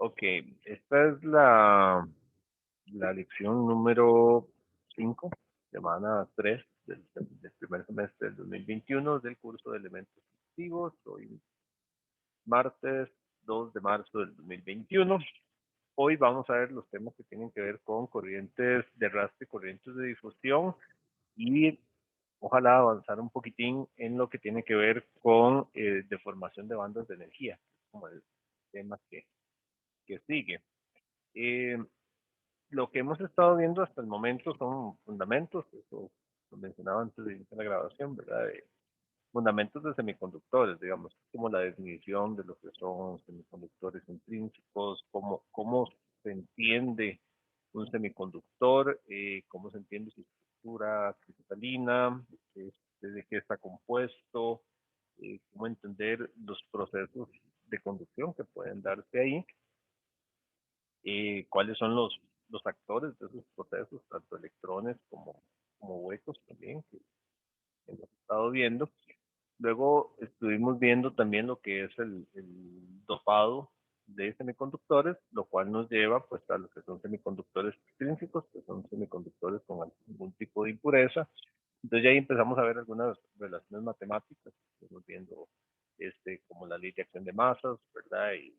Ok, esta es la lección número 5, semana 3 del primer semestre del 2021 del curso de elementos activos. Hoy martes 2 de marzo del 2021. Hoy vamos a ver los temas que tienen que ver con corrientes de arrastre, corrientes de difusión y ojalá avanzar un poquitín en lo que tiene que ver con deformación de bandas de energía, como el tema que sigue. Eh, lo que hemos estado viendo hasta el momento son fundamentos, eso lo mencionaba antes de iniciar la grabación, ¿verdad? De fundamentos de semiconductores, digamos, como la definición de lo que son semiconductores intrínsecos, cómo se entiende un semiconductor, cómo se entiende su estructura cristalina, de qué está compuesto, cómo entender los procesos de conducción que pueden darse ahí, cuáles son los actores de esos procesos, tanto electrones como huecos también, que hemos estado viendo. Luego estuvimos viendo también lo que es el dopado de semiconductores, lo cual nos lleva pues a lo que son semiconductores extrínsecos, que son semiconductores con algún tipo de impureza. Entonces ya ahí empezamos a ver algunas relaciones matemáticas, estamos viendo como la ley de acción de masas, ¿verdad? Y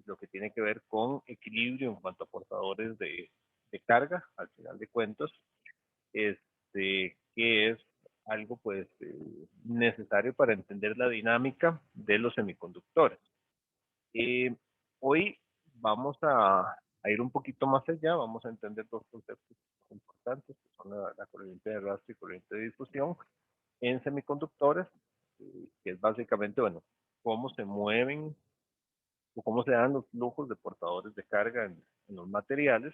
lo que tiene que ver con equilibrio en cuanto a portadores de carga, al final de cuentas, que es algo pues necesario para entender la dinámica de los semiconductores. Hoy vamos a ir un poquito más allá, vamos a entender dos conceptos importantes, que son la corriente de arrastre y corriente de difusión en semiconductores, que es básicamente, bueno, cómo se mueven o cómo se dan los flujos de portadores de carga en los materiales,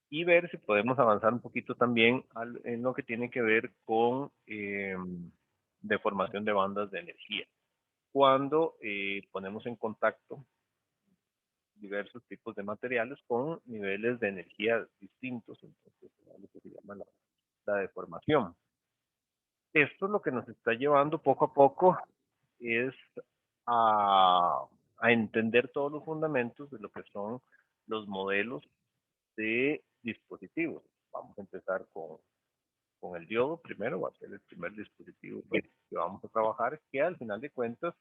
y ver si podemos avanzar un poquito también en lo que tiene que ver con deformación de bandas de energía. Cuando ponemos en contacto diversos tipos de materiales con niveles de energía distintos, entonces es lo que se llama la deformación. Esto es lo que nos está llevando poco a poco es a entender todos los fundamentos de lo que son los modelos de dispositivos. Vamos a empezar con el diodo primero, va a ser el primer dispositivo que vamos a trabajar, que al final de cuentas,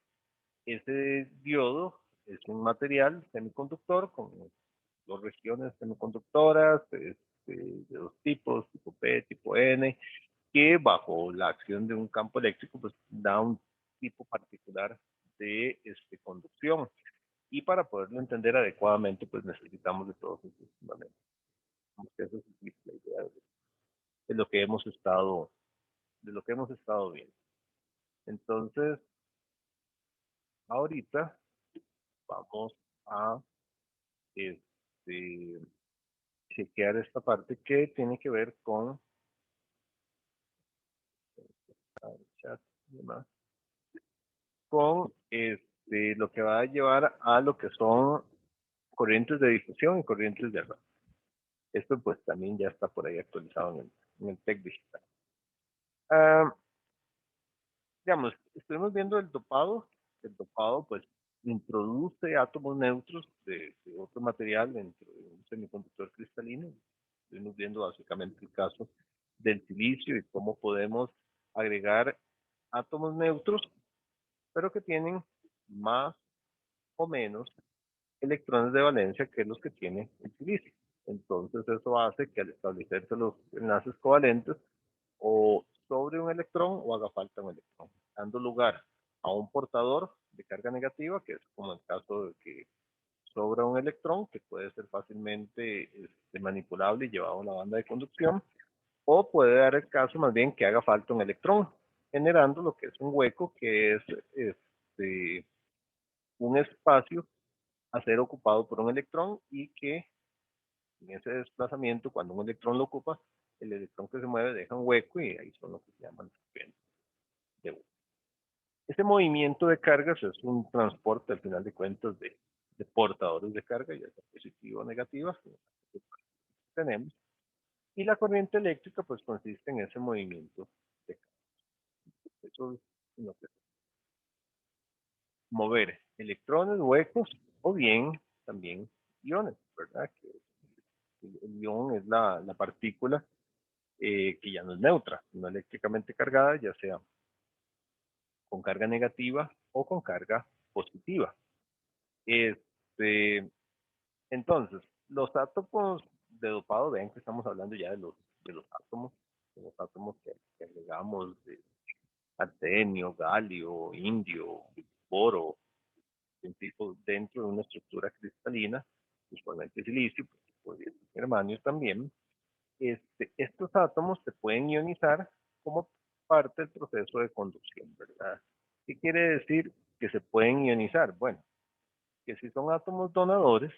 ese diodo es un material semiconductor con dos regiones semiconductoras de dos tipos, tipo P, tipo N, que bajo la acción de un campo eléctrico, pues da un tipo particular de conducción. Y para poderlo entender adecuadamente, pues necesitamos de todos esos fundamentos. Esa es la idea de lo que hemos estado viendo. Entonces, ahorita vamos a este, chequear esta parte que tiene que ver con el chat y demás, con lo que va a llevar a lo que son corrientes de difusión y corrientes de arrastre. Esto pues también ya está por ahí actualizado en el TEC digital. Digamos, estuvimos viendo el dopado. El dopado pues introduce átomos neutros de otro material dentro de un semiconductor cristalino. Estuvimos viendo básicamente el caso del silicio y cómo podemos agregar átomos neutros, pero que tienen más o menos electrones de valencia que los que tiene el silicio. Entonces eso hace que al establecerse los enlaces covalentes, o sobre un electrón o haga falta un electrón, dando lugar a un portador de carga negativa, que es como el caso de que sobra un electrón, que puede ser fácilmente manipulable y llevado a la banda de conducción, o puede dar el caso más bien que haga falta un electrón, generando lo que es un hueco, que es un espacio a ser ocupado por un electrón, y que en ese desplazamiento, cuando un electrón lo ocupa, el electrón que se mueve deja un hueco y ahí son lo que se llaman corrientes de hueco. Ese movimiento de cargas es un transporte, al final de cuentas, de portadores de carga, ya sea positiva o negativa, que tenemos. Y la corriente eléctrica, pues, consiste en ese movimiento de carga. Eso es lo que mover electrones, huecos o bien también iones, ¿verdad? Que el ion es la partícula que ya no es neutra, no eléctricamente cargada, ya sea con carga negativa o con carga positiva. Este, entonces, los átomos de dopado, vean que estamos hablando ya de los átomos que agregamos de arsenio, galio, indio, boro, dentro de una estructura cristalina, usualmente silicio, podría ser germanio también. Estos átomos se pueden ionizar como parte del proceso de conducción, ¿verdad? ¿Qué quiere decir que se pueden ionizar? Bueno, que si son átomos donadores,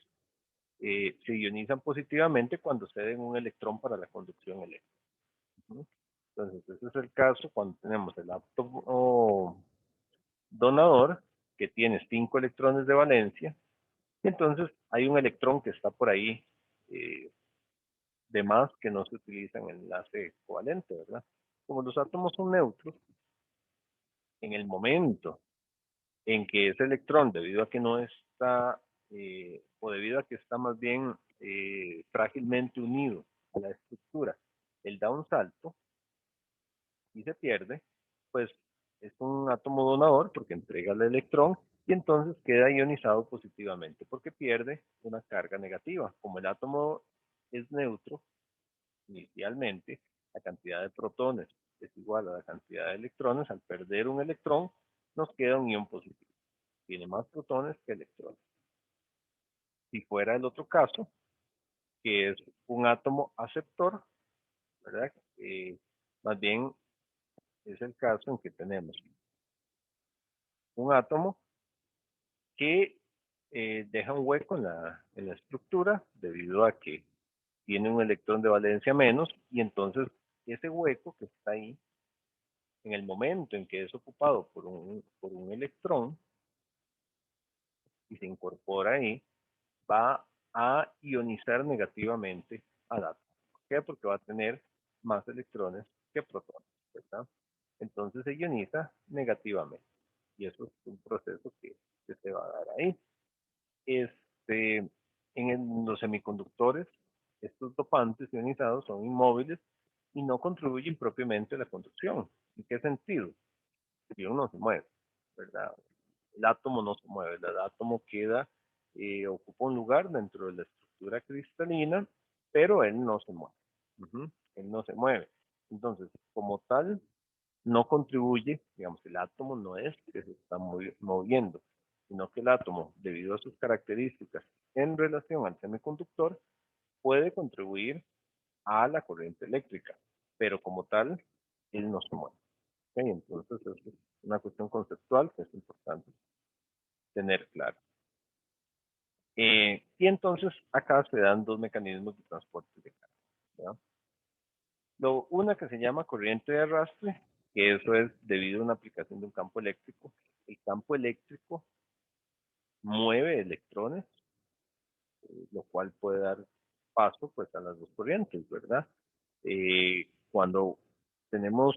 se ionizan positivamente cuando ceden un electrón para la conducción eléctrica. Entonces, ese es el caso cuando tenemos el átomo donador que tiene 5 electrones de valencia, y entonces hay un electrón que está por ahí de más que no se utiliza en el enlace covalente, ¿verdad? Como los átomos son neutros, en el momento en que ese electrón, debido a que no está, o debido a que está más bien frágilmente unido a la estructura, él da un salto y se pierde, pues es un átomo donador porque entrega el electrón y entonces queda ionizado positivamente porque pierde una carga negativa. Como el átomo es neutro, inicialmente, la cantidad de protones es igual a la cantidad de electrones. Al perder un electrón, nos queda un ion positivo. Tiene más protones que electrones. Si fuera el otro caso, que es un átomo aceptor, ¿verdad? Más bien es el caso en que tenemos un átomo que deja un hueco en la estructura debido a que tiene un electrón de valencia menos y entonces ese hueco que está ahí, en el momento en que es ocupado por un electrón y se incorpora ahí, va a ionizar negativamente al átomo. ¿Por qué? Porque va a tener más electrones que protones, ¿verdad? Entonces se ioniza negativamente y eso es un proceso que se va a dar ahí. Los semiconductores, estos dopantes ionizados son inmóviles y no contribuyen propiamente a la conducción. ¿En qué sentido? El ion no se mueve, ¿verdad? El átomo no se mueve, el átomo queda, ocupa un lugar dentro de la estructura cristalina, pero él no se mueve. Él no se mueve. Entonces, como tal, no contribuye, digamos, el átomo no es que se está moviendo, sino que el átomo, debido a sus características en relación al semiconductor, puede contribuir a la corriente eléctrica, pero como tal, él no se mueve. ¿Okay? Entonces, es una cuestión conceptual que es importante tener claro. Y entonces, acá se dan dos mecanismos de transporte de carga. ¿Ya? Una que se llama corriente de arrastre, que eso es debido a una aplicación de un campo eléctrico. El campo eléctrico mueve electrones, lo cual puede dar paso pues a las dos corrientes, ¿verdad? Cuando tenemos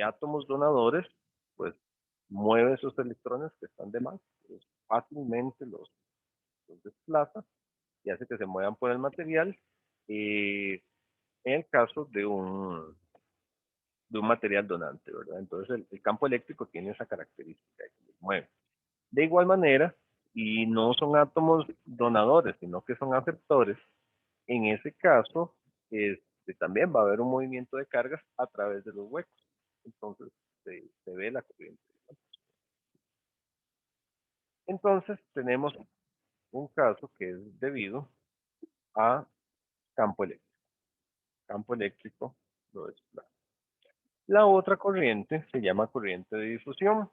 átomos donadores, pues mueve esos electrones que están de más, pues, fácilmente los desplaza y hace que se muevan por el material. En el caso de un material donante, ¿verdad? Entonces el campo eléctrico tiene esa característica de que se mueve. De igual manera, y no son átomos donadores, sino que son aceptores, en ese caso también va a haber un movimiento de cargas a través de los huecos. Entonces se ve la corriente. Entonces tenemos un caso que es debido a campo eléctrico. Campo eléctrico lo desplaza. La otra corriente se llama corriente de difusión.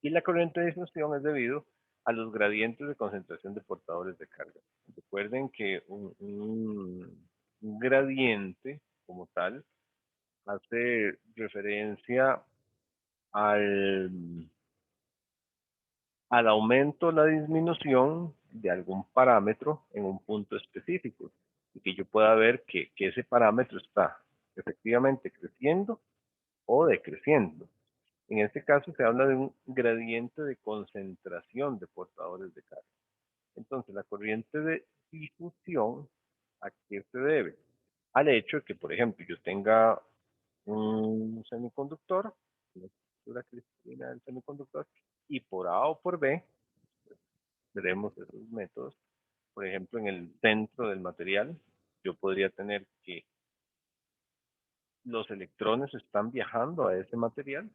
Y la corriente de difusión es debido a los gradientes de concentración de portadores de carga. Recuerden que un gradiente como tal hace referencia al, al aumento o la disminución de algún parámetro en un punto específico y que yo pueda ver que ese parámetro está efectivamente creciendo o decreciendo. En este caso se habla de un gradiente de concentración de portadores de carga. Entonces, la corriente de difusión, ¿a qué se debe? Al hecho de que, por ejemplo, yo tenga un semiconductor, una estructura cristalina del semiconductor, y por A o por B, veremos esos métodos. Por ejemplo, en el centro del material, yo podría tener que los electrones están viajando a ese material,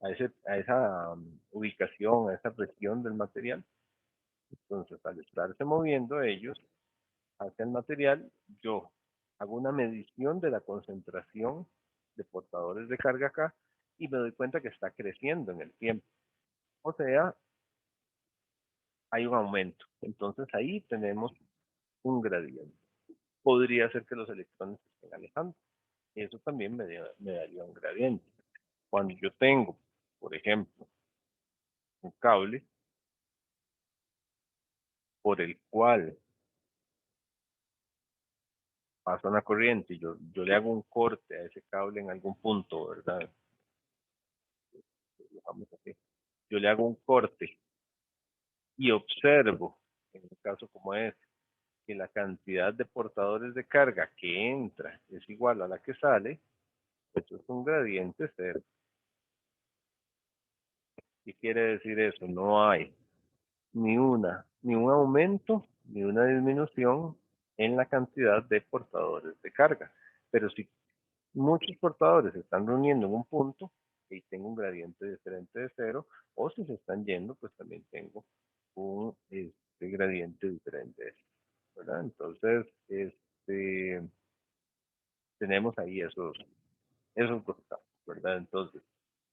a esa ubicación, a esa región del material. Entonces, al estarse moviendo ellos hacia el material, yo hago una medición de la concentración de portadores de carga acá y me doy cuenta que está creciendo en el tiempo. O sea, hay un aumento. Entonces ahí tenemos un gradiente. Podría ser que los electrones se estén alejando. Eso también me daría un gradiente. Cuando yo tengo, por ejemplo, un cable por el cual pasa una corriente y yo le hago un corte a ese cable en algún punto, ¿verdad? Vamos así. Yo le hago un corte y observo, en un caso como este, que la cantidad de portadores de carga que entra es igual a la que sale, pues eso es un gradiente cero. ¿Qué quiere decir eso? No hay ni un aumento ni una disminución en la cantidad de portadores de carga. Pero si muchos portadores se están reuniendo en un punto, y tengo un gradiente diferente de cero, o si se están yendo, pues también tengo un gradiente diferente de cero, ¿verdad? Entonces, tenemos ahí esos dos casos, ¿verdad? Entonces,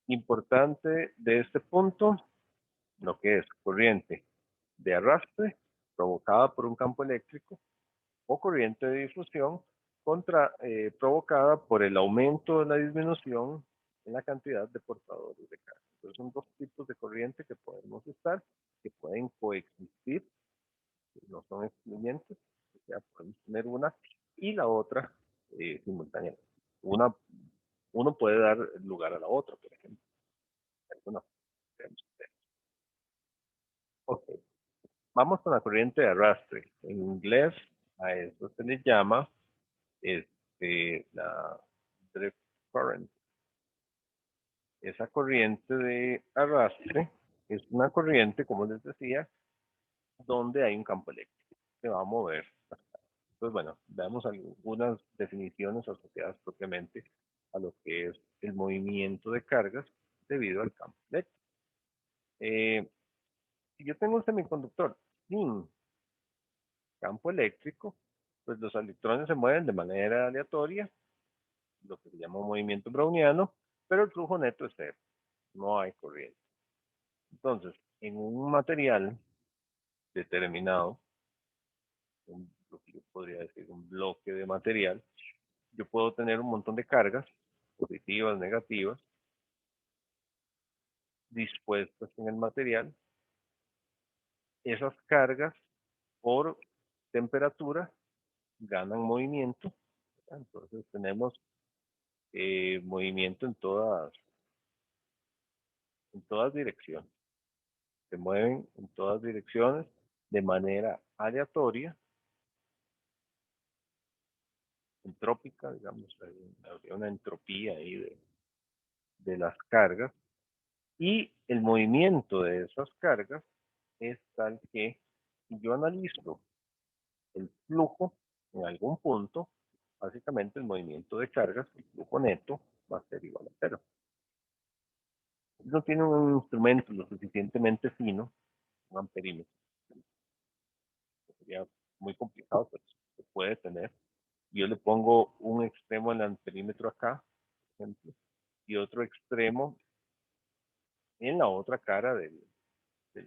importante de este punto, lo que es corriente de arrastre provocada por un campo eléctrico o corriente de difusión provocada por el aumento o la disminución en la cantidad de portadores de carga. Entonces son dos tipos de corriente que podemos estar, que pueden coexistir, no son excluyentes, o sea, podemos tener una y la otra simultáneamente. Una, uno puede dar lugar a la otra, por ejemplo. Alguna, ok, vamos con la corriente de arrastre. En inglés a eso se le llama la drift current. Esa corriente de arrastre es una corriente, como les decía, donde hay un campo eléctrico que va a mover. Pues bueno, veamos algunas definiciones asociadas propiamente a lo que es el movimiento de cargas debido al campo eléctrico. Si yo tengo un semiconductor sin campo eléctrico, pues los electrones se mueven de manera aleatoria, lo que se llama un movimiento browniano, pero el flujo neto es cero, no hay corriente. Entonces, en un material determinado, lo que yo podría decir un bloque de material, yo puedo tener un montón de cargas, positivas, negativas, dispuestas en el material. Esas cargas, por temperatura, ganan movimiento. Entonces tenemos movimiento en todas direcciones. Se mueven en todas direcciones de manera aleatoria, entrópica, digamos, habría una entropía ahí de las cargas, y el movimiento de esas cargas es tal que si yo analizo el flujo en algún punto, básicamente el movimiento de cargas, el flujo neto, va a ser igual a cero. Si no tiene un instrumento lo suficientemente fino, un amperímetro, sería muy complicado, pero se puede tener. Yo le pongo un extremo en el amperímetro acá, por ejemplo, y otro extremo en la otra cara del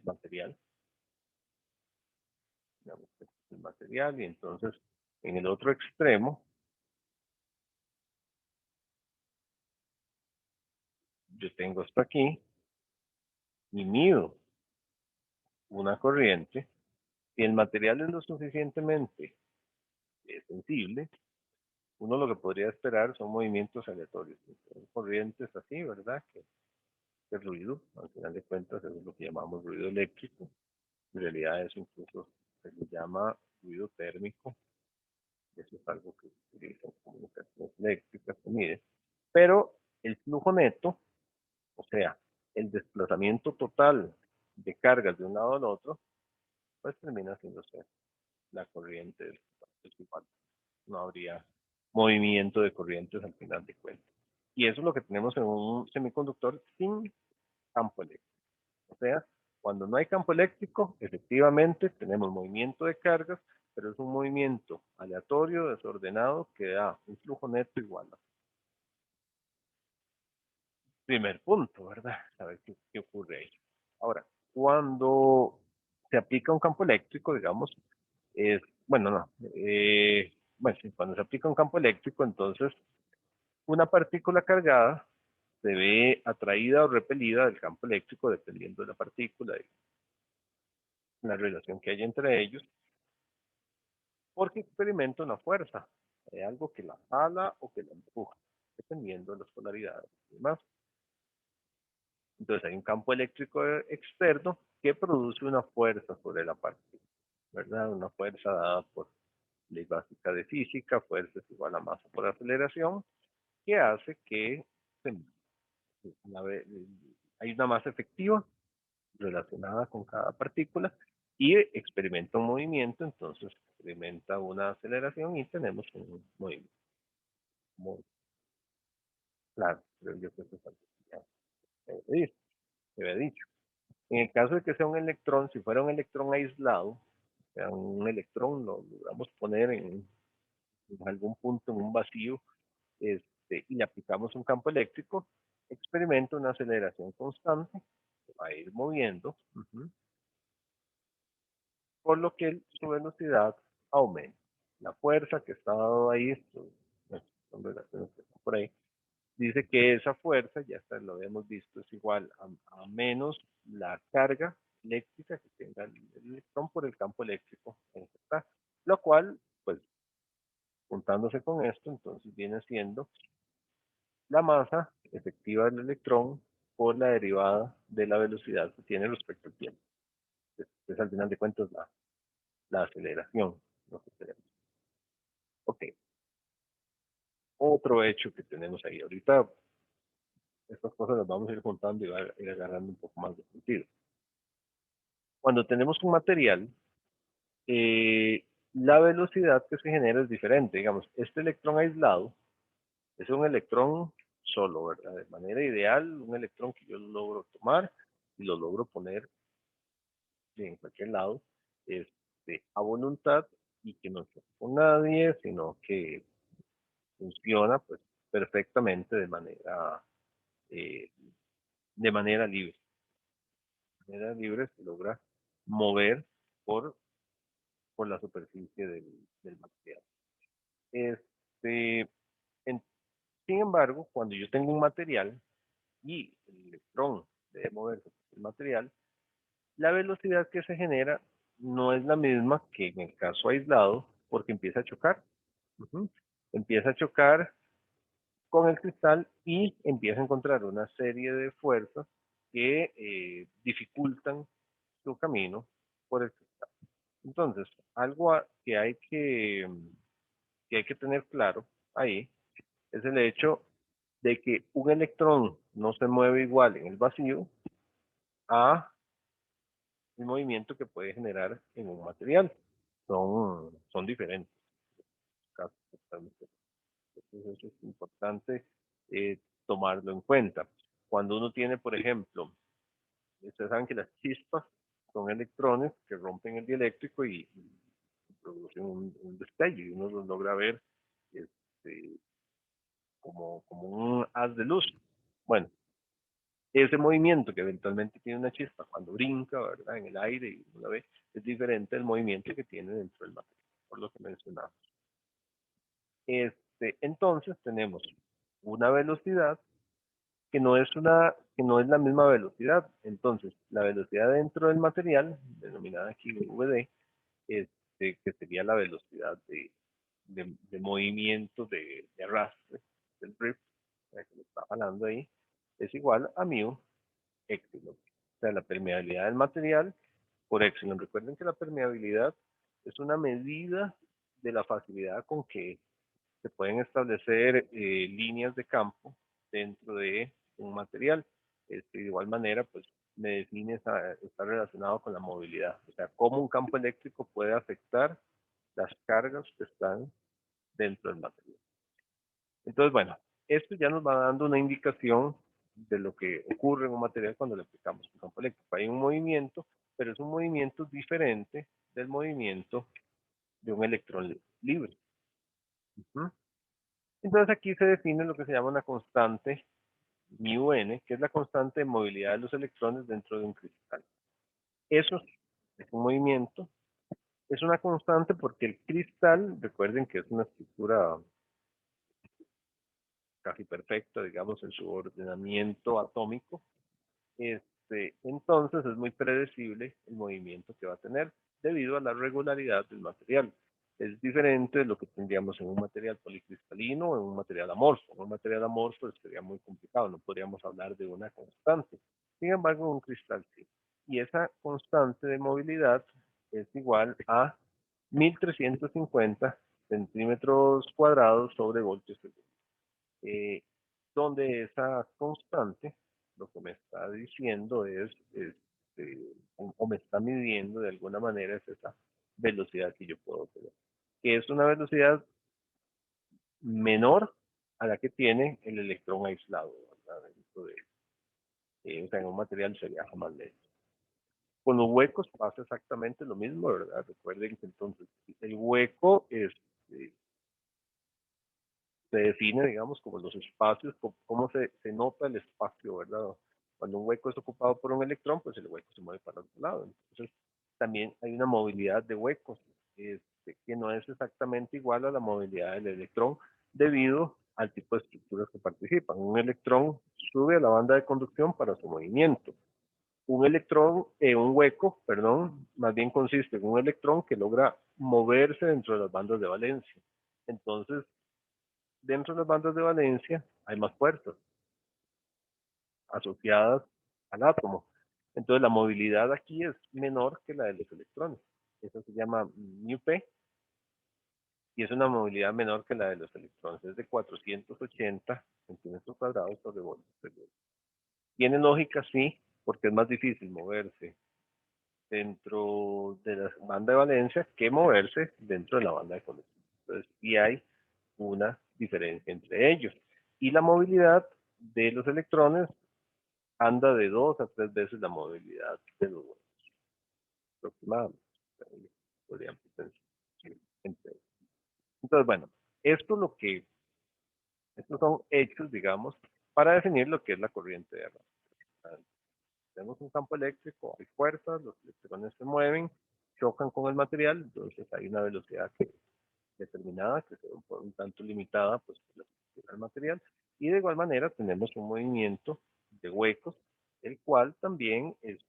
material, digamos, el material, y entonces en el otro extremo yo tengo esto aquí y mido una corriente. Si el material es lo suficientemente sensible, uno lo que podría esperar son movimientos aleatorios, son corrientes así, ¿verdad? Que este ruido, al final de cuentas, eso es lo que llamamos ruido eléctrico. En realidad eso incluso se le llama ruido térmico. Eso es algo que se utiliza en comunicaciones eléctricas, se mide. Pero el flujo neto, o sea, el desplazamiento total de cargas de un lado al otro, pues termina haciéndose la corriente del igual. No habría movimiento de corrientes al final de cuentas. Y eso es lo que tenemos en un semiconductor sin campo eléctrico. O sea, cuando no hay campo eléctrico, efectivamente tenemos movimiento de cargas, pero es un movimiento aleatorio, desordenado, que da un flujo neto igual. Primer punto, ¿verdad? A ver qué ocurre ahí. Ahora, cuando se aplica un campo eléctrico, digamos, es, bueno, no, bueno, sí, cuando se aplica un campo eléctrico, entonces una partícula cargada se ve atraída o repelida del campo eléctrico dependiendo de la partícula y la relación que hay entre ellos, porque experimenta una fuerza, hay algo que la jala o que la empuja, dependiendo de las polaridades y demás. Entonces hay un campo eléctrico externo que produce una fuerza sobre la partícula, ¿verdad? Una fuerza dada por ley básica de física, fuerza es igual a masa por aceleración, que hace que una hay una masa efectiva relacionada con cada partícula y experimenta un movimiento, entonces experimenta una aceleración y tenemos un movimiento. Muy claro, pero yo creo que es algo que se había dicho. En el caso de que sea un electrón, si fuera un electrón aislado, o sea, un electrón lo logramos poner en algún punto, en un vacío, y le aplicamos un campo eléctrico, experimenta una aceleración constante, se va a ir moviendo, por lo que su velocidad aumenta. La fuerza que está dado ahí, son relaciones que están por ahí, dice que esa fuerza, ya está, lo habíamos visto, es igual a menos la carga eléctrica que tenga el electrón por el campo eléctrico en que está, lo cual, pues, juntándose con esto, entonces viene siendo la masa efectiva del electrón por la derivada de la velocidad que tiene respecto al tiempo. Es al final de cuentas la aceleración, lo que tenemos. Ok, otro hecho que tenemos ahí. Ahorita estas cosas las vamos a ir contando y va a ir agarrando un poco más de sentido. Cuando tenemos un material, la velocidad que se genera es diferente. Digamos, este electrón aislado es un electrón solo, ¿verdad? De manera ideal, un electrón que yo logro tomar y lo logro poner en cualquier lado, a voluntad y que no choque con nadie, sino que funciona pues perfectamente eh, de manera libre. De manera libre se logra mover por, por la superficie del material. Este, en, Sin embargo, cuando yo tengo un material y el electrón debe moverse por el material, la velocidad que se genera no es la misma que en el caso aislado, porque empieza a chocar. Uh-huh. Empieza a chocar con el cristal y empieza a encontrar una serie de fuerzas que dificultan su camino por el cristal. Entonces, algo que hay que tener claro ahí es el hecho de que un electrón no se mueve igual en el vacío a el movimiento que puede generar en un material. Son diferentes. Entonces eso es importante tomarlo en cuenta. Cuando uno tiene, por ejemplo, ustedes saben que las chispas son electrones que rompen el dieléctrico y producen un destello y uno los logra ver este, como un haz de luz. Bueno, ese movimiento que eventualmente tiene una chispa cuando brinca, ¿verdad? En el aire y uno la ve, es diferente del movimiento que tiene dentro del material, por lo que mencionaba. Entonces tenemos una velocidad que no es la misma velocidad. Entonces, la velocidad dentro del material, denominada aquí VD, que sería la velocidad de movimiento de arrastre del drift, que lo está jalando ahí, es igual a mu epsilon. O sea, la permeabilidad del material por epsilon. Recuerden que la permeabilidad es una medida de la facilidad con que se pueden establecer líneas de campo dentro de un material. De igual manera, pues me define, está relacionado con la movilidad. O sea, cómo un campo eléctrico puede afectar las cargas que están dentro del material. Entonces, bueno, esto ya nos va dando una indicación de lo que ocurre en un material cuando le aplicamos un campo eléctrico. Hay un movimiento, pero es un movimiento diferente del movimiento de un electrón libre. Entonces aquí se define lo que se llama una constante μn, que es la constante de movilidad de los electrones dentro de un cristal. Eso es un movimiento, es una constante porque el cristal, recuerden que es una estructura casi perfecta, digamos, en su ordenamiento atómico, entonces es muy predecible el movimiento que va a tener debido a la regularidad del material. Es diferente de lo que tendríamos en un material policristalino o en un material amorfo. En un material amorfo sería muy complicado, no podríamos hablar de una constante. Sin embargo, en un cristal sí. Y esa constante de movilidad es igual a 1350 centímetros cuadrados sobre voltios segundo. Donde esa constante lo que me está diciendo o me está midiendo de alguna manera es esa velocidad que yo puedo tener, que es una velocidad menor a la que tiene el electrón aislado, ¿verdad? O sea, en un material se viaja más lento. Con los huecos pasa exactamente lo mismo, ¿verdad? Recuerden que entonces el hueco se define, digamos, como los espacios, cómo se nota el espacio, ¿verdad? Cuando un hueco es ocupado por un electrón, pues el hueco se mueve para el otro lado. Entonces, también hay una movilidad de huecos, que no es exactamente igual a la movilidad del electrón debido al tipo de estructuras que participan. Un electrón sube a la banda de conducción para su movimiento. Un hueco, perdón, más bien consiste en un electrón que logra moverse dentro de las bandas de valencia. Entonces, dentro de las bandas de valencia hay más fuerzas asociadas al átomo. Entonces la movilidad aquí es menor que la de los electrones. Eso se llama μp y es una movilidad menor que la de los electrones. Es de 480 centímetros cuadrados sobre voltios. Tiene lógica, sí, porque es más difícil moverse dentro de la banda de valencia que moverse dentro de la banda de conducción. Entonces sí hay una diferencia entre ellos. Y la movilidad de los electrones anda de 2 a 3 veces la movilidad de los huevos, aproximadamente. Podrían pensar. Entonces, bueno, esto lo que, estos son hechos, digamos, para definir lo que es la corriente de arrastre. Tenemos un campo eléctrico, hay fuerzas, los electrones se mueven, chocan con el material, entonces hay una velocidad determinada, que es un tanto limitada, pues, por la estructura del material. Y de igual manera tenemos un movimiento de huecos, el cual también es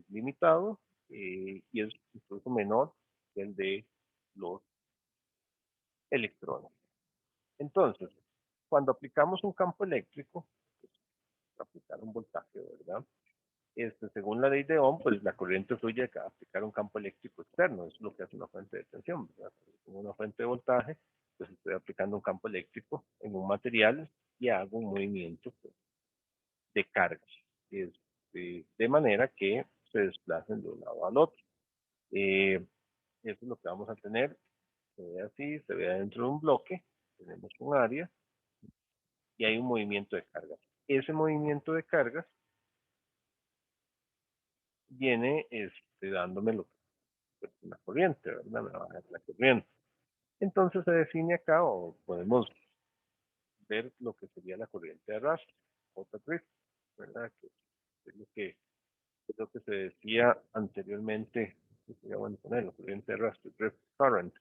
limitado y es incluso menor que el de los electrones. Entonces, cuando aplicamos un campo eléctrico, pues, aplicar un voltaje, ¿verdad? Según la ley de Ohm, pues la corriente fluye a aplicar un campo eléctrico externo. Eso es lo que hace una fuente de tensión, ¿verdad? Con una fuente de voltaje, pues estoy aplicando un campo eléctrico en un material y hago un movimiento, pues, de cargas, de manera que se desplacen de un lado al otro. Eso es lo que vamos a tener. Se ve así, se ve dentro de un bloque, tenemos un área y hay un movimiento de cargas. Ese movimiento de cargas viene dándome una corriente, ¿verdad? Me va a dar la corriente. Entonces se define acá, o podemos ver lo que sería la corriente de arrastre, J-drift, ¿verdad? Que es lo que se decía anteriormente, que sería bueno poner la corriente de arrastre, drift current.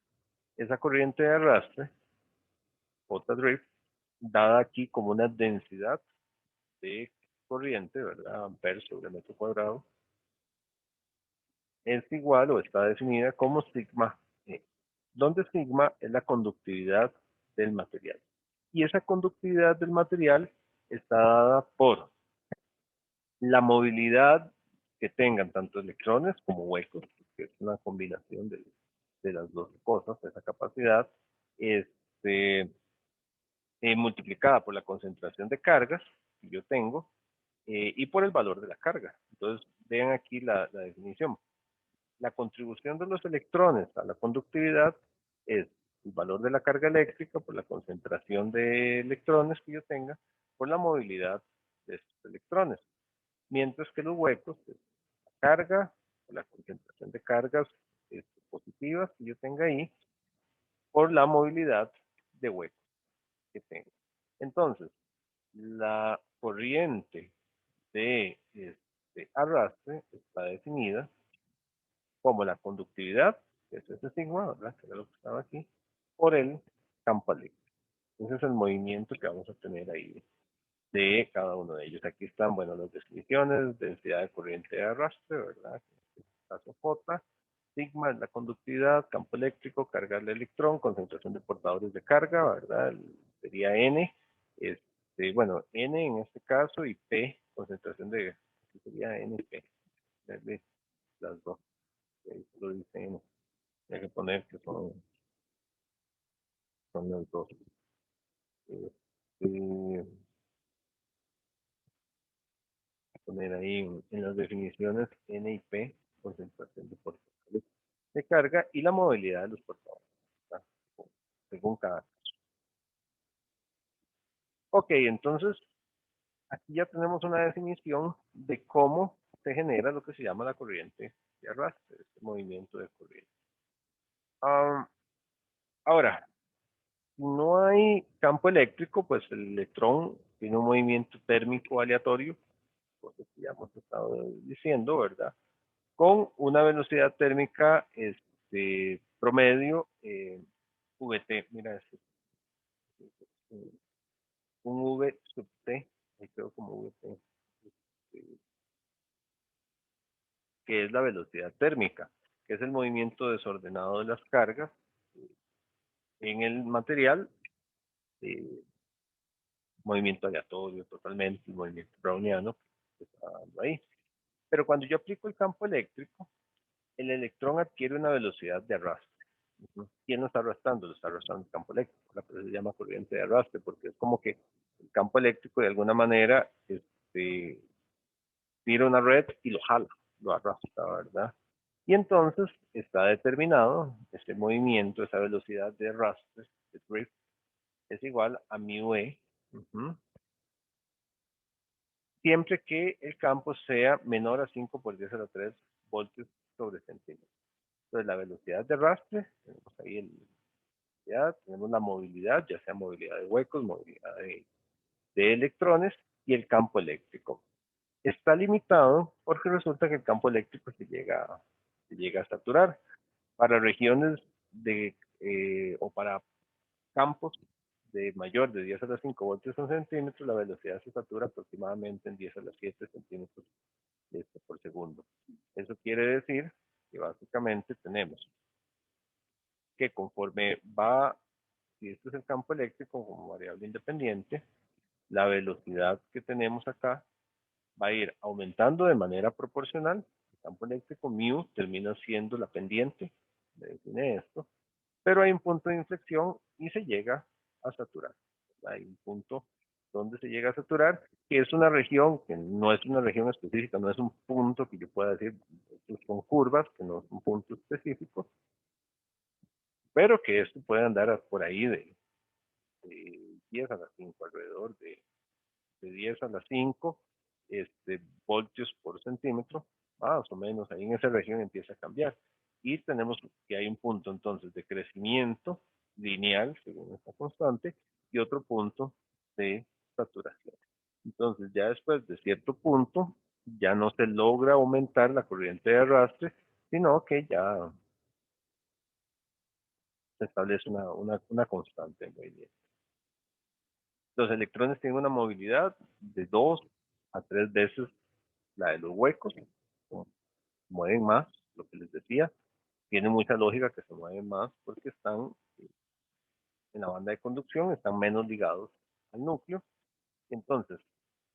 Esa corriente de arrastre, J-drift, dada aquí como una densidad de corriente, ¿verdad? Amperes sobre metro cuadrado, es igual o está definida como sigma E, donde sigma es la conductividad del material. Y esa conductividad del material está dada por La movilidad que tengan tanto electrones como huecos, que es una combinación de las dos cosas, esa capacidad, este, multiplicada por la concentración de cargas que yo tengo y por el valor de la carga. Entonces, vean aquí la definición. La contribución de los electrones a la conductividad es el valor de la carga eléctrica por la concentración de electrones que yo tenga por la movilidad de estos electrones. Mientras que los huecos es la carga o la concentración de cargas positivas que yo tenga ahí por la movilidad de huecos que tengo. Entonces, la corriente de arrastre está definida como la conductividad, que es ese sigma, ¿verdad? Que era lo que estaba aquí, por el campo eléctrico. Ese es el movimiento que vamos a tener ahí de cada uno de ellos. Aquí están, bueno, las definiciones, densidad de corriente de arrastre, ¿verdad? En este caso J, sigma es la conductividad, campo eléctrico, carga del electrón, concentración de portadores de carga, ¿verdad? Sería N, bueno, N en este caso y P, concentración de, sería NP, las dos, ahí lo dice N. Hay que poner que son los dos. Este, poner ahí en las definiciones N y P, concentración de portadores de carga y la movilidad de los portadores, ¿verdad? Según cada. Ok, entonces aquí ya tenemos una definición de cómo se genera lo que se llama la corriente de arrastre, este movimiento de corriente. Um, ahora, si no hay campo eléctrico, pues el electrón tiene un movimiento térmico aleatorio, cosas que ya hemos estado diciendo, ¿verdad? Con una velocidad térmica promedio VT, mira, un V sub T, ahí quedó como VT, que es la velocidad térmica, que es el movimiento desordenado de las cargas en el material, eh, movimiento aleatorio totalmente, el movimiento browniano que está dando ahí. Pero cuando yo aplico el campo eléctrico, el electrón adquiere una velocidad de arrastre. ¿Quién lo está arrastrando? Lo está arrastrando el campo eléctrico. La se llama corriente de arrastre porque es como que el campo eléctrico de alguna manera tira una red y lo jala, lo arrastra, ¿verdad? Y entonces está determinado ese movimiento, esa velocidad de arrastre, de drift, es igual a mu e, siempre que el campo sea menor a 5 por 10 a la 3 voltios sobre centímetro. Entonces la velocidad de arrastre, tenemos ahí tenemos la movilidad, ya sea movilidad de huecos, movilidad de electrones y el campo eléctrico. Está limitado porque resulta que el campo eléctrico se llega a saturar. Para regiones o para campos de mayor de 10 a la 5 voltios en centímetros, la velocidad se satura aproximadamente en 10 a la 7 centímetros por segundo. Eso quiere decir que básicamente tenemos que conforme va, si este es el campo eléctrico como variable independiente, la velocidad que tenemos acá va a ir aumentando de manera proporcional. El campo eléctrico mu termina siendo la pendiente, me define esto, pero hay un punto de inflexión y se llega a saturar. Hay un punto donde se llega a saturar, que es una región que no es una región específica, no es un punto que yo pueda decir, estos son curvas, que no es un punto específico, pero que esto puede andar por ahí de 10 a la 5, alrededor de 10 a la 5 voltios por centímetro, más o menos, ahí en esa región empieza a cambiar. Y tenemos que hay un punto entonces de crecimiento lineal, según esta constante, y otro punto de saturación. Entonces, ya después de cierto punto, ya no se logra aumentar la corriente de arrastre, sino que ya se establece una constante en movimiento. Los electrones tienen una movilidad de 2 a 3 veces la de los huecos, mueven más, lo que les decía, tiene mucha lógica que se mueven más porque están en la banda de conducción, están menos ligados al núcleo. Entonces,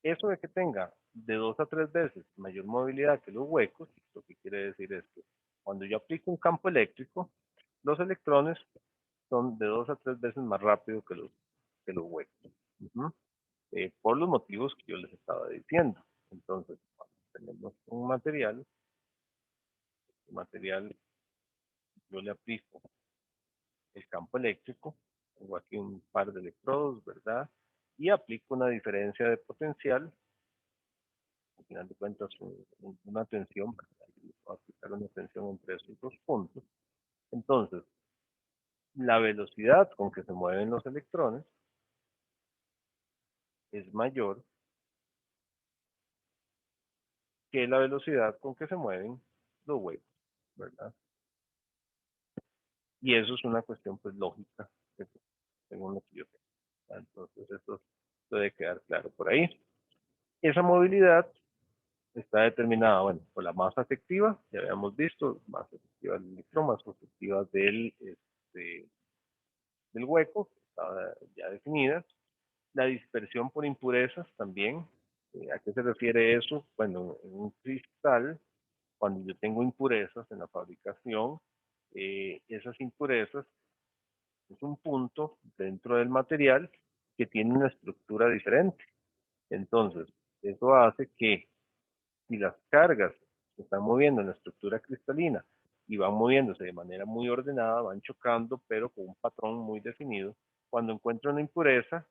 Eso de que tenga de 2 a 3 veces mayor movilidad que los huecos, lo que quiere decir es que cuando yo aplico un campo eléctrico, los electrones son de 2 a 3 veces más rápido que los huecos. Ujú. Por los motivos que yo les estaba diciendo. Entonces, cuando tenemos un material, yo le aplico el campo eléctrico, tengo aquí un par de electrodos, ¿verdad? Y aplico una diferencia de potencial, al final de cuentas una tensión, ¿verdad? Y voy a aplicar una tensión entre esos dos puntos. Entonces, la velocidad con que se mueven los electrones es mayor que la velocidad con que se mueven los huecos, ¿verdad? Y eso es una cuestión pues lógica, según lo que yo tengo. Entonces, esto debe quedar claro por ahí. Esa movilidad está determinada, bueno, por la masa efectiva, ya habíamos visto, masa efectiva del electrón, masa efectiva del hueco, estaba ya definida. La dispersión por impurezas también. ¿A qué se refiere eso? Bueno, en un cristal, cuando yo tengo impurezas en la fabricación, esas impurezas es un punto dentro del material que tiene una estructura diferente. Entonces, eso hace que si las cargas se están moviendo en la estructura cristalina y van moviéndose de manera muy ordenada, van chocando, pero con un patrón muy definido, cuando encuentran una impureza,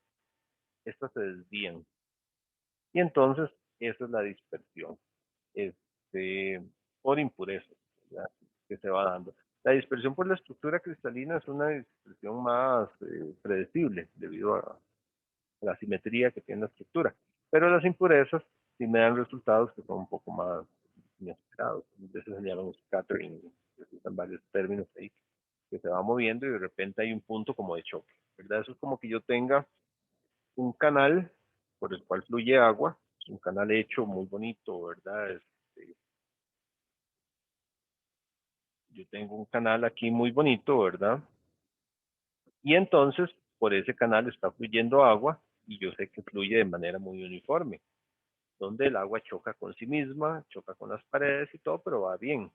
estas se desvían. Y entonces, esa es la dispersión este, por impurezas, ¿verdad? Que se va dando. La dispersión por la estructura cristalina es una dispersión más predecible debido a la simetría que tiene la estructura. Pero las impurezas sí me dan resultados que son un poco más inesperados. A veces se llaman scattering, existen varios términos ahí que se va moviendo y de repente hay un punto como de choque, ¿verdad? Eso es como que yo tenga un canal por el cual fluye agua, un canal hecho muy bonito, ¿verdad? Yo tengo un canal aquí muy bonito, ¿verdad? Y entonces por ese canal está fluyendo agua y yo sé que fluye de manera muy uniforme, donde el agua choca con sí misma, choca con las paredes y todo, pero va bien.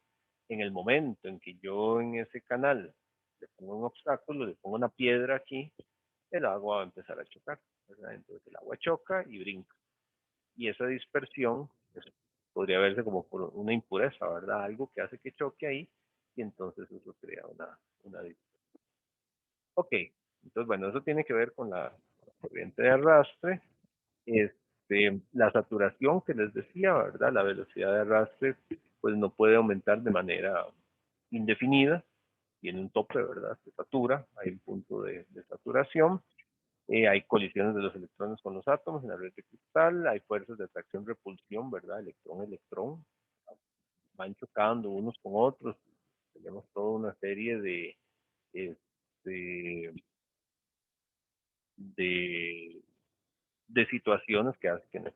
En el momento en que yo en ese canal le pongo un obstáculo, le pongo una piedra aquí, el agua va a empezar a chocar, ¿verdad? Entonces el agua choca y brinca. Y esa dispersión pues, podría verse como por una impureza, ¿verdad? Algo que hace que choque ahí y entonces eso crea una dispersión. Ok, entonces bueno, eso tiene que ver con la corriente de arrastre. La saturación que les decía, ¿verdad? La velocidad de arrastre, pues no puede aumentar de manera indefinida, tiene un tope, ¿verdad? Se satura, hay un punto de saturación, hay colisiones de los electrones con los átomos en la red de cristal, hay fuerzas de atracción-repulsión, ¿verdad? Electrón-electrón, van chocando unos con otros, tenemos toda una serie este, de, de situaciones que hacen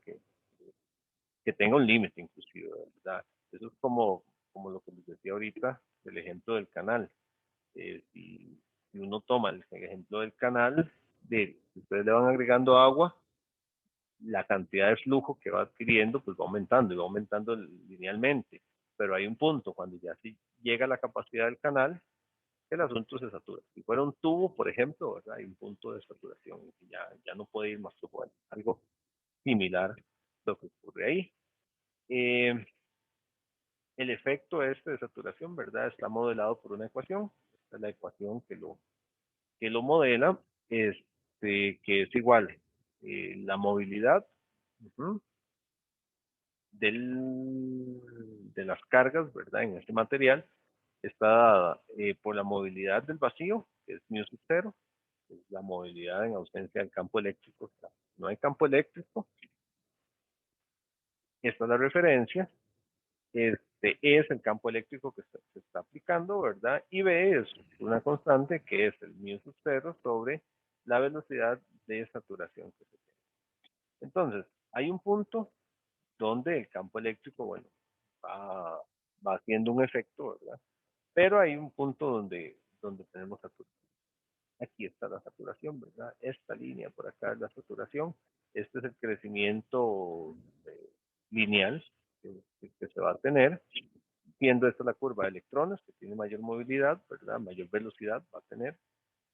que tenga un límite inclusive, ¿verdad? Eso es como lo que les decía ahorita, el ejemplo del canal. Si uno toma el ejemplo del canal, si ustedes le van agregando agua, la cantidad de flujo que va adquiriendo pues va aumentando y va aumentando linealmente. Pero hay un punto, cuando ya sí llega la capacidad del canal, el asunto se satura. Si fuera un tubo, por ejemplo, ¿verdad? Hay un punto de saturación que ya no puede ir más flujo. Bueno, algo similar a lo que ocurre ahí. Eh, el efecto este de saturación, ¿verdad? Está modelado por una ecuación. Esta es la ecuación que lo modela, que es igual la movilidad uh-huh, de las cargas, ¿verdad? En este material está dada por la movilidad del vacío, que es mu sub 0, que es la movilidad en ausencia del campo eléctrico. O sea, no hay campo eléctrico. Esta es la referencia. Es el campo eléctrico que se está aplicando, ¿verdad? Y B es una constante que es el mu sub 0 sobre la velocidad de saturación que se tiene. Entonces, hay un punto donde el campo eléctrico, bueno, va, va haciendo un efecto, ¿verdad? Pero hay un punto donde tenemos saturación. Aquí está la saturación, ¿verdad? Esta línea por acá es la saturación. Este es el crecimiento lineal que se va a tener. Siendo esta la curva de electrones, que tiene mayor movilidad, ¿verdad? Mayor velocidad va a tener.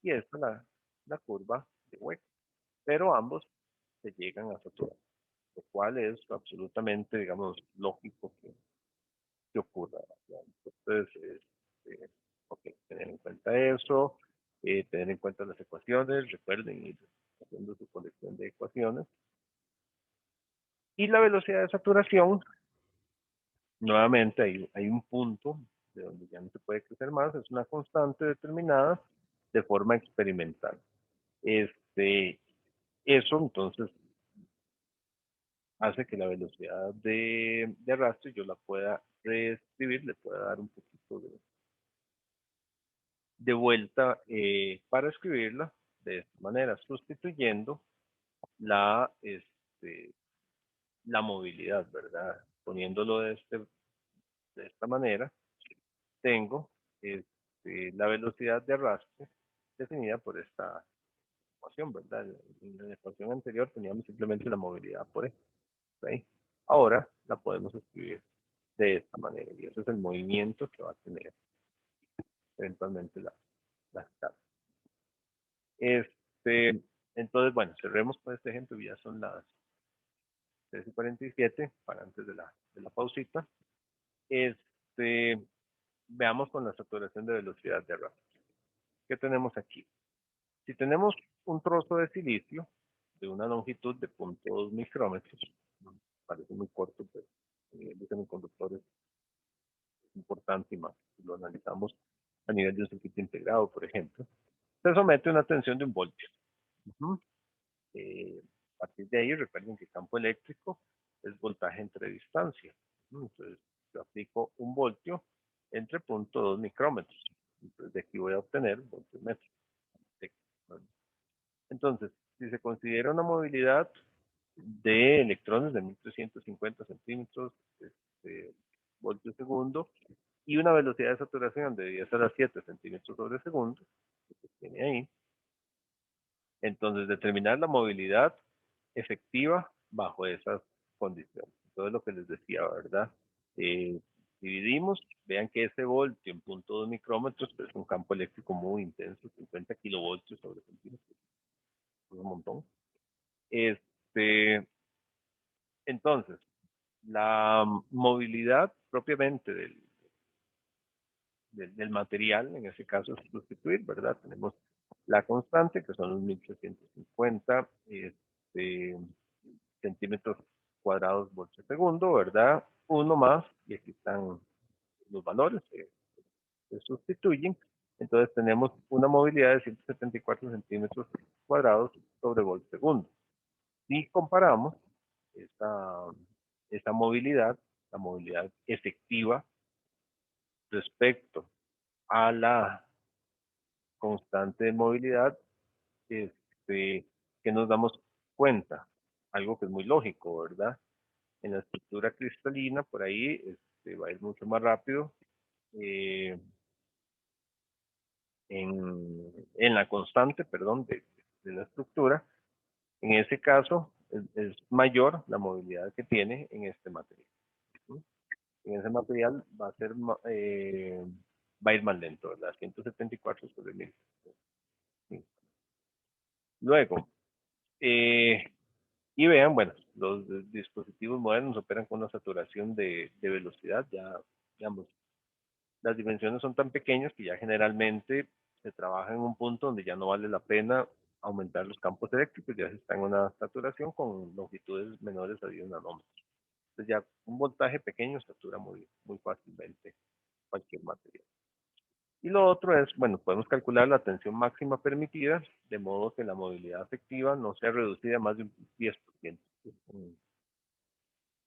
Y esta la curva de hueco. Pero ambos se llegan a saturar, lo cual es absolutamente, digamos, lógico que ocurra. ¿Verdad? Entonces, ok, tener en cuenta eso, tener en cuenta las ecuaciones, recuerden ir haciendo su colección de ecuaciones. Y la velocidad de saturación, nuevamente hay un punto de donde ya no se puede crecer más, es una constante determinada de forma experimental. Eso entonces hace que la velocidad de arrastre yo la pueda reescribir, le pueda dar un poquito de vuelta para escribirla de esta manera, sustituyendo la, la movilidad, ¿verdad? Poniéndolo de esta manera, tengo la velocidad de arrastre definida por esta ecuación, ¿verdad? En la ecuación anterior teníamos simplemente la movilidad por esto, ¿sí? Ahora la podemos escribir de esta manera y ese es el movimiento que va a tener eventualmente la escala. Entonces, bueno, cerremos con este ejemplo, ya son las 3:47 para antes de la pausita. Veamos con la saturación de velocidad de arrastre. ¿Qué tenemos aquí? Si tenemos un trozo de silicio de una longitud de 0.2 micrómetros, parece muy corto, pero a nivel de semiconductores es importante y más. Si lo analizamos a nivel de un circuito integrado, por ejemplo, se somete a una tensión de 1 voltio. A partir de ahí, recuerden que el campo eléctrico es voltaje entre distancia. Entonces, yo aplico 1 voltio entre 0.2 micrómetros. Entonces, de aquí voy a obtener voltios metros. Entonces, si se considera una movilidad de electrones de 1350 centímetros voltios segundo y una velocidad de saturación de 10 a la 7 centímetros sobre segundo, que se tiene ahí, entonces determinar la movilidad efectiva bajo esas condiciones. Todo lo que les decía, ¿verdad? Dividimos, vean que ese voltio en 0.2 micrómetros pues, es un campo eléctrico muy intenso, 50 kilovoltios sobre centímetros, es un montón. Entonces, la movilidad propiamente del material, en ese caso es sustituir, ¿verdad? Tenemos la constante, que son los 1350 centímetros cuadrados por segundo, ¿verdad? Uno más, y aquí están los valores que se sustituyen. Entonces tenemos una movilidad de 174 centímetros cuadrados sobre volt segundo. Si comparamos esta, esta movilidad, la movilidad efectiva respecto a la constante de movilidad, que nos damos cuenta, algo que es muy lógico, ¿verdad? En la estructura cristalina, por ahí va a ir mucho más rápido. eh, en la constante, perdón, de la estructura. En ese caso, es mayor la movilidad que tiene en este material. ¿Sí? En ese material va a ser, va a ir más lento, ¿verdad? 174 sobre 1000. ¿Sí? Luego, y vean, bueno, los dispositivos modernos operan con una saturación de velocidad, ya, digamos, las dimensiones son tan pequeñas que ya generalmente se trabaja en un punto donde ya no vale la pena aumentar los campos eléctricos, ya se está en una saturación con longitudes menores a 10 nanómetros. Entonces ya un voltaje pequeño satura muy, muy fácilmente cualquier material. Y lo otro es, bueno, podemos calcular la tensión máxima permitida, de modo que la movilidad efectiva no sea reducida a más de un 10%.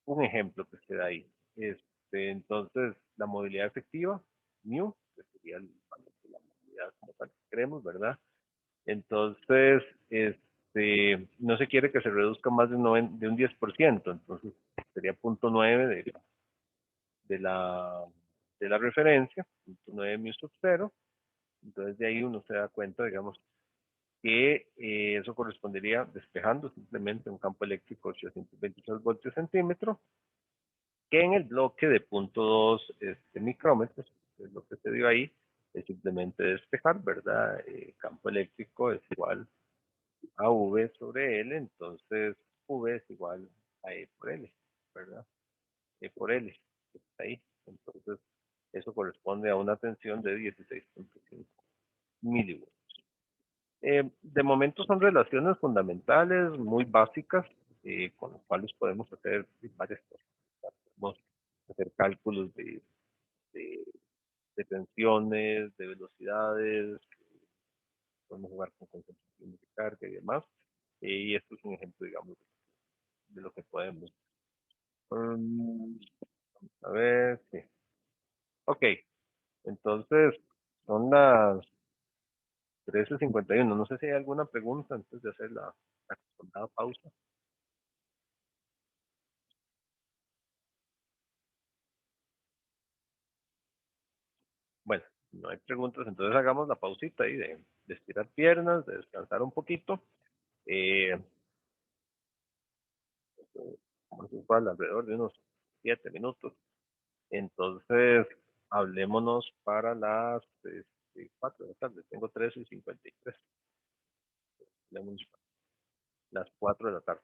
Un ejemplo que se da ahí. Entonces, la movilidad efectiva, mu, que sería el valor de la movilidad como tal que queremos, ¿verdad? Entonces, no se quiere que se reduzca más de un 10%, entonces sería 0.9 de la, de la referencia, 0.9 mu sub 0, entonces de ahí uno se da cuenta, digamos, que eso correspondería despejando simplemente un campo eléctrico de 823 voltios centímetro, que en el bloque de 0.2 micrómetros, que es lo que se dio ahí, es simplemente despejar, ¿verdad? Campo eléctrico es igual a V sobre L, entonces V es igual a E por L, ¿verdad? E por L, está ahí. Entonces, eso corresponde a una tensión de 16.5 milivolts. De momento son relaciones fundamentales, muy básicas, con las cuales podemos hacer varias cosas. Podemos hacer cálculos de, de tensiones, de velocidades, podemos jugar con concentración de carga y demás. Y esto es un ejemplo, digamos, de lo que podemos. Um, a ver, sí. Ok, entonces son las 13:51. No sé si hay alguna pregunta antes de hacer la acostumbrada pausa. Bueno, no hay preguntas, entonces hagamos la pausita ahí de estirar piernas, de descansar un poquito. Eh, Vamos a ocupar alrededor de unos 7 minutos. Entonces, hablémonos para las 4 de la tarde. Tengo 13:53. Hablémonos las 4 de la tarde.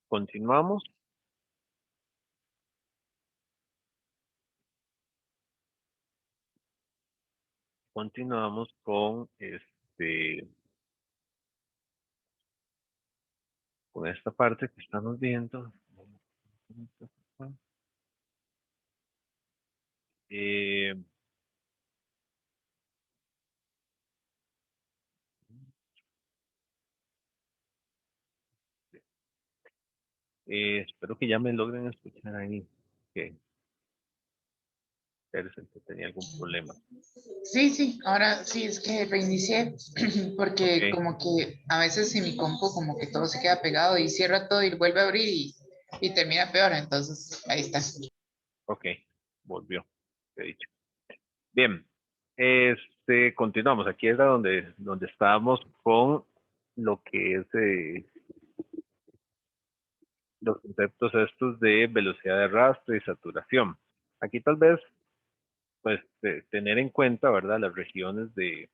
Continuamos. Continuamos con con esta parte que estamos viendo. Eh, Espero que ya me logren escuchar ahí. Que eres el que tenía algún problema. Sí, sí, ahora sí es que reinicié Ok, porque como que a veces en mi compu como que todo se queda pegado y cierra todo y vuelve a abrir y termina peor, entonces ahí está. ok, volvió. He dicho. Bien, continuamos. Aquí era donde estábamos con lo que es los conceptos estos de velocidad de arrastre y saturación. Aquí tal vez, pues, tener en cuenta, ¿verdad? Las regiones de,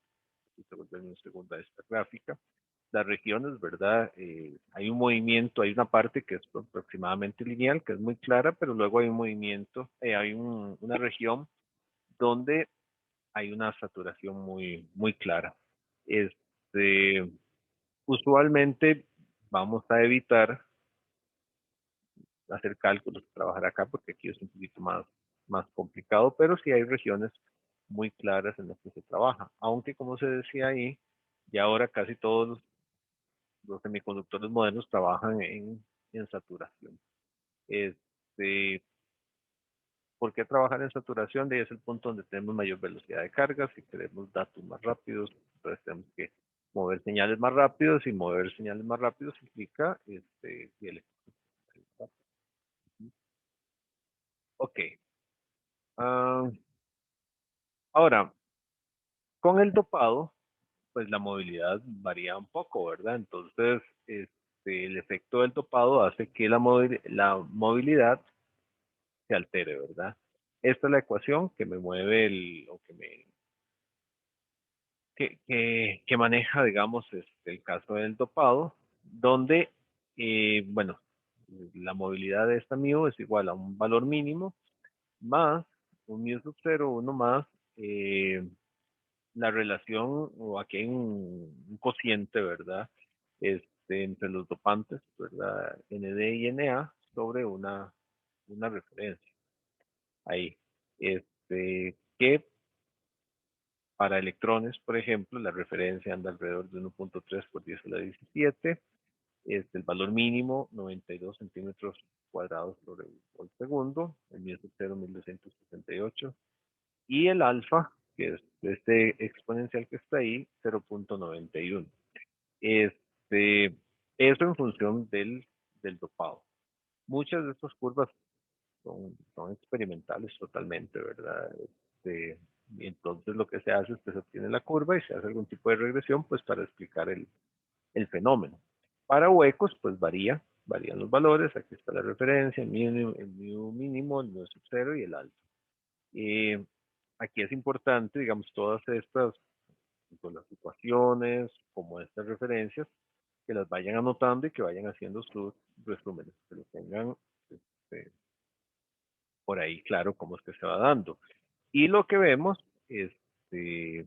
se vuelve en un segundo a esta gráfica, las regiones, ¿verdad? Hay un movimiento, hay una parte que es aproximadamente lineal, que es muy clara, pero luego hay un movimiento, hay una región donde hay una saturación muy clara. Este, Usualmente vamos a evitar hacer cálculos, trabajar acá, porque aquí es un poquito más complicado, pero sí hay regiones muy claras en las que se trabaja. Aunque, como se decía ahí, ya ahora casi todos los semiconductores modernos trabajan en saturación. Este, ¿Por qué trabajar en saturación? De ahí es el punto donde tenemos mayor velocidad de carga. Si queremos datos más rápidos, entonces tenemos que mover señales más rápidos, y mover señales más rápidos implica y ok. Ah, Ahora, con el dopado, pues la movilidad varía un poco, ¿verdad? Entonces, el efecto del dopado hace que la movilidad se altere, ¿verdad? Esta es la ecuación que me mueve o que maneja, digamos, el caso del dopado, donde, bueno, la movilidad de esta mu es igual a un valor mínimo más un mu sub 0, uno más eh, la relación, o aquí hay un cociente, ¿verdad? Entre los dopantes, ¿verdad? ND y NA sobre una referencia. Ahí. Que para electrones, por ejemplo, la referencia anda alrededor de 1.3 por 10 a la 17. El valor mínimo, 92 centímetros cuadrados por segundo. El mío es 0.1268. Y el alfa, que es este exponencial que está ahí, 0.91. Este, Eso en función del dopado. Muchas de estas curvas son experimentales totalmente, ¿verdad? Y entonces lo que se hace es que se obtiene la curva y se hace algún tipo de regresión, pues para explicar el fenómeno. Para huecos, pues varían los valores. Aquí está la referencia, el mu mínimo, el mu sub cero y el alto. Aquí es importante, digamos, todas estas, tanto las situaciones como estas referencias, que las vayan anotando y que vayan haciendo sus resúmenes, que lo tengan este, por ahí claro cómo es que se va dando. Y lo que vemos este,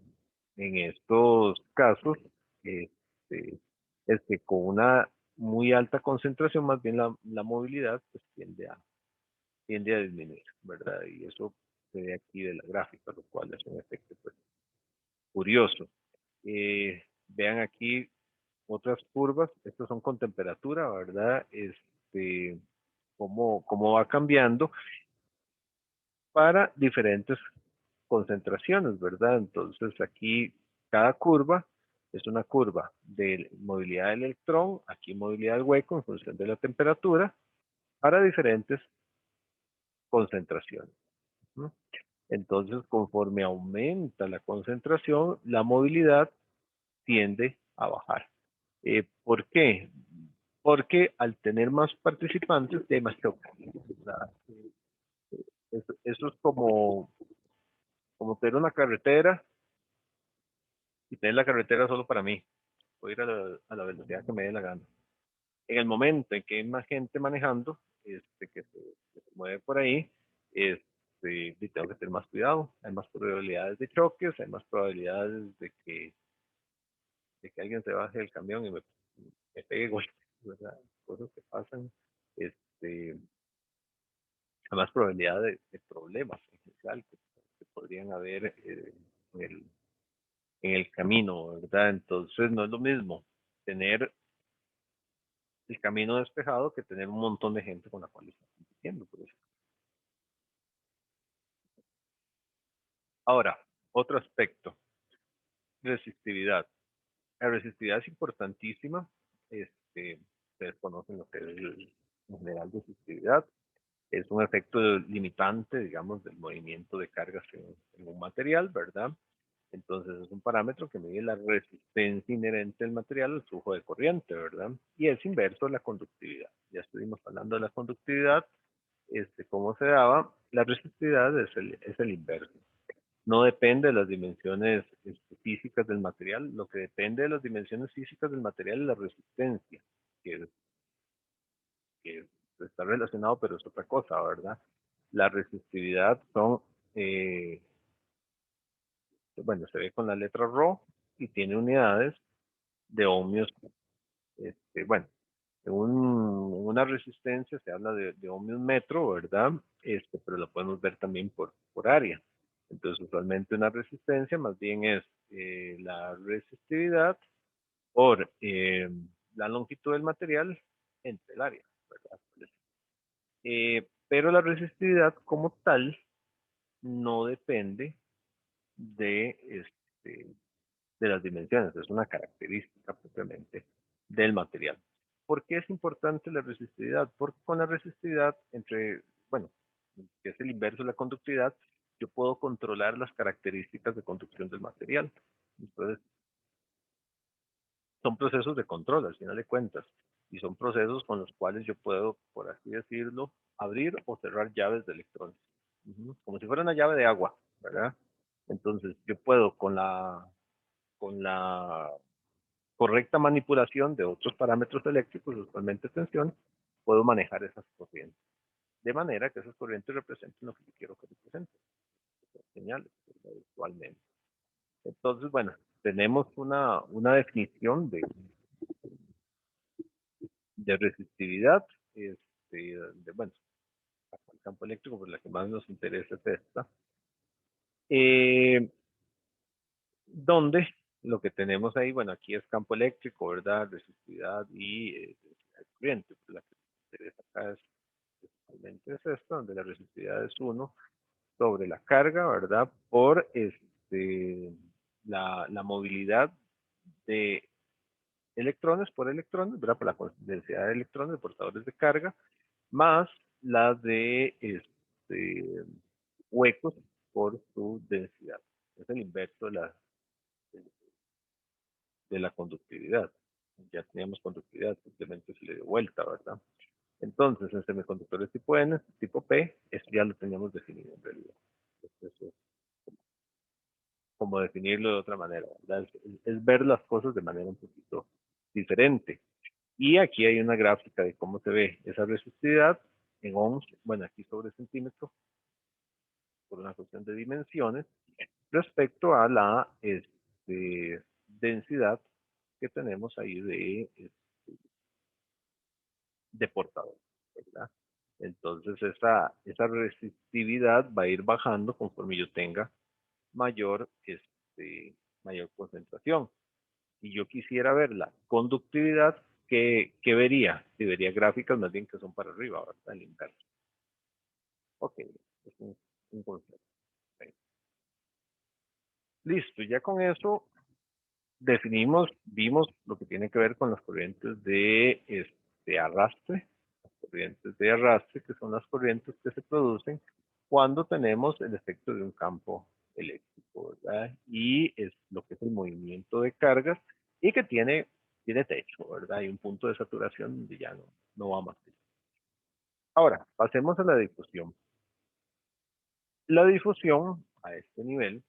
en estos casos este, es que con una muy alta concentración, más bien la movilidad pues, tiende a disminuir, ¿verdad? Y eso se ve aquí de la gráfica, lo cual es un efecto pues, curioso. Vean aquí otras curvas, estas son con temperatura, ¿verdad? Cómo va cambiando para diferentes concentraciones, ¿verdad? Entonces aquí cada curva es una curva de movilidad del electrón, aquí movilidad del hueco en función de la temperatura, para diferentes concentraciones. ¿No? Entonces, conforme aumenta la concentración, la movilidad tiende a bajar. ¿Por qué? Porque al tener más participantes, hay más choque. Eso es como tener una carretera y tener la carretera solo para mí. Voy a ir a la velocidad que me dé la gana. En el momento en que hay más gente manejando, que se mueve por ahí, y tengo que tener más cuidado. Hay más probabilidades de choques, hay más probabilidades de que alguien se baje del camión y me pegue golpes, ¿verdad? Cosas que pasan. Este, Hay más probabilidad de problemas en general que podrían haber en el camino, ¿verdad? Entonces no es lo mismo tener el camino despejado que tener un montón de gente con la cual está compitiendo. Por eso. Ahora, otro aspecto, resistividad. La resistividad es importantísima. Ustedes conocen lo que es en general resistividad. Es un efecto limitante, digamos, del movimiento de cargas en un material, ¿verdad? Entonces es un parámetro que mide la resistencia inherente del material al flujo de corriente, ¿verdad? Y es inverso a la conductividad. Ya estuvimos hablando de la conductividad, cómo se daba. La resistividad es el inverso. No depende de las dimensiones físicas del material, lo que depende de las dimensiones físicas del material es la resistencia, que, que está relacionado, pero es otra cosa, ¿verdad? La resistividad eh, bueno, se ve con la letra Rho y tiene unidades de ohmios. Bueno, una resistencia se habla de ohmios metro, ¿verdad? Pero lo podemos ver también por área. Entonces, usualmente una resistencia más bien es la resistividad por la longitud del material entre el área, ¿verdad? Pero la resistividad como tal no depende de, de las dimensiones, es una característica propiamente del material. ¿Por qué es importante la resistividad? Porque con la resistividad, bueno, que es el inverso de la conductividad, yo puedo controlar las características de conducción del material. Entonces, son procesos de control, al final de cuentas, y son procesos con los cuales yo puedo, por así decirlo, abrir o cerrar llaves de electrones, como si fuera una llave de agua, ¿verdad? Entonces, yo puedo con la correcta manipulación de otros parámetros eléctricos, usualmente tensión, puedo manejar esas corrientes. De manera que esas corrientes representen lo que yo quiero que representen, señales, virtualmente. Entonces, bueno, tenemos una definición de resistividad, bueno, el campo eléctrico, por la que más nos interesa es esta, donde lo que tenemos ahí, bueno, aquí es campo eléctrico, ¿verdad? Resistividad y corriente, pues la que nos interesa acá principalmente es esta, donde la resistividad es 1 sobre la carga, ¿verdad? Por la movilidad de electrones por electrones, ¿verdad? Por la densidad de electrones de portadores de carga, más la de huecos por su densidad. Es el inverso de la conductividad. Ya teníamos conductividad, simplemente se le dio vuelta, ¿verdad? Entonces, en semiconductores tipo N, tipo P, eso ya lo teníamos definido en realidad. Eso es como definirlo de otra manera, ¿verdad? Es ver las cosas de manera un poquito diferente. Y aquí hay una gráfica de cómo se ve esa resistividad en ohms, bueno, aquí sobre centímetro, por una cuestión de dimensiones, respecto a la densidad que tenemos ahí de portador, ¿verdad? Entonces esa resistividad va a ir bajando conforme yo tenga mayor, mayor concentración. Si yo quisiera ver la conductividad, ¿qué vería? Si vería gráficas más bien que son para arriba, ¿verdad? El inverso. Ok, es un concepto. Listo, ya con eso definimos, vimos lo que tiene que ver con las corrientes de arrastre, las corrientes de arrastre, que son las corrientes que se producen cuando tenemos el efecto de un campo eléctrico, ¿verdad? Y es lo que es el movimiento de cargas y que tiene techo, ¿verdad? Hay un punto de saturación donde ya no va más. Ahora, pasemos a la difusión. La difusión a este nivel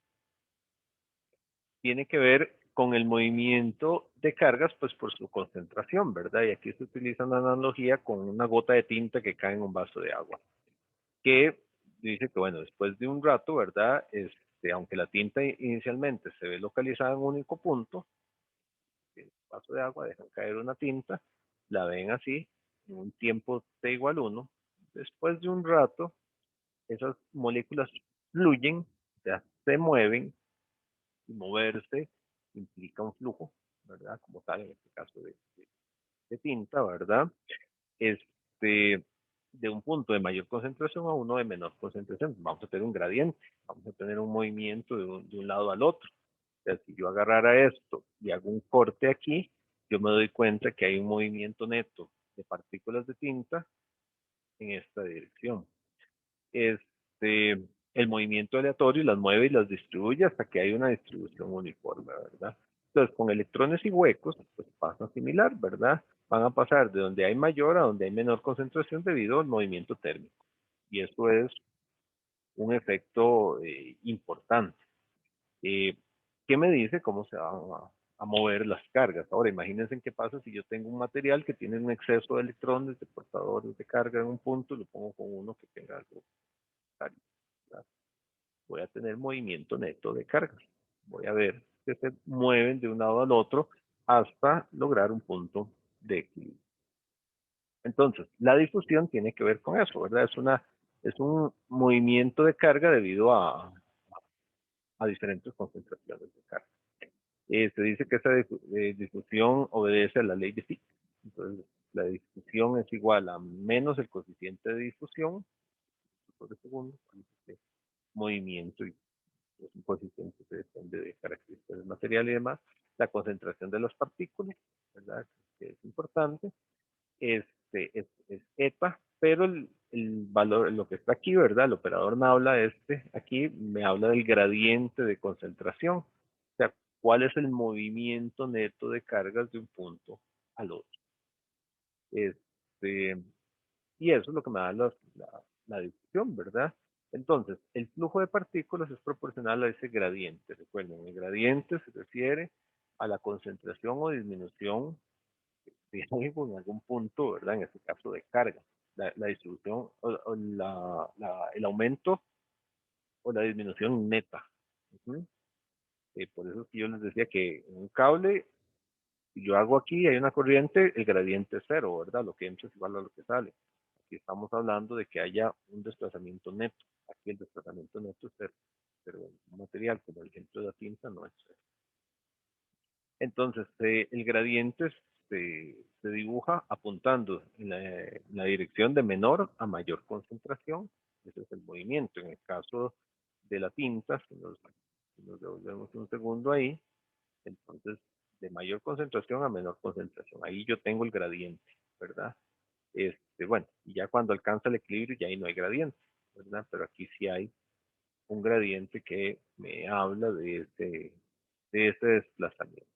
tiene que ver con el movimiento de cargas, pues por su concentración, ¿verdad? Y aquí se utiliza una analogía con una gota de tinta que cae en un vaso de agua, que dice que, bueno, después de un rato, ¿verdad? Aunque la tinta inicialmente se ve localizada en un único punto, el vaso de agua, dejan caer una tinta, la ven así, en un tiempo t igual 1, después de un rato, esas moléculas fluyen, o sea, se mueven, y moverse implica un flujo, ¿verdad? Como tal, en este caso de tinta, ¿verdad? Este, de un punto de mayor concentración a uno de menor concentración. Vamos a tener un gradiente, vamos a tener un movimiento de un lado al otro. O sea, si yo agarrara esto y hago un corte aquí, yo me doy cuenta que hay un movimiento neto de partículas de tinta en esta dirección. Este, el movimiento aleatorio las mueve y las distribuye hasta que hay una distribución uniforme, ¿verdad? Entonces, con electrones y huecos, pues pasa similar, ¿verdad? Van a pasar de donde hay mayor a donde hay menor concentración debido al movimiento térmico. Y eso es un efecto importante. Eh, ¿Qué me dice cómo se van a mover las cargas? Ahora, imagínense qué pasa si yo tengo un material que tiene un exceso de electrones, de portadores de carga en un punto, y lo pongo con uno que tenga algo contrario. Voy a tener movimiento neto de cargas. Voy a ver que se mueven de un lado al otro hasta lograr un punto de equilibrio. Entonces, la difusión tiene que ver con eso, ¿verdad? Es un movimiento de carga debido a diferentes concentraciones de carga. Se dice que esa difusión obedece a la ley de Fick. Entonces, la difusión es igual a menos el coeficiente de difusión por segundo, movimiento, y es un coeficiente que depende de características del material y demás, la concentración de las partículas, ¿verdad? Que es importante, es ETA, pero el valor, lo que está aquí, ¿verdad? El operador me habla aquí me habla del gradiente de concentración, o sea, cuál es el movimiento neto de cargas de un punto al otro. Este, y eso es lo que me da la discusión, ¿verdad? Entonces, el flujo de partículas es proporcional a ese gradiente. Recuerden, el gradiente se refiere a la concentración o disminución de algo en algún punto, ¿verdad? En este caso de carga. La distribución o el aumento o la disminución neta. Uh-huh. Por eso es que yo les decía que en un cable, si yo hago aquí, hay una corriente, el gradiente es cero, ¿verdad? Lo que entra es igual a lo que sale. Aquí estamos hablando de que haya un desplazamiento neto. Aquí el desplazamiento neto es cero, pero un material como el ejemplo de la tinta no es cero. Entonces, el gradiente se dibuja apuntando en la dirección de menor a mayor concentración. Ese es el movimiento. En el caso de la tinta, si nos devolvemos un segundo ahí, entonces de mayor concentración a menor concentración. Ahí yo tengo el gradiente, ¿verdad? Bueno, y ya cuando alcanza el equilibrio, ya ahí no hay gradiente, ¿verdad? Pero aquí sí hay un gradiente que me habla de ese desplazamiento.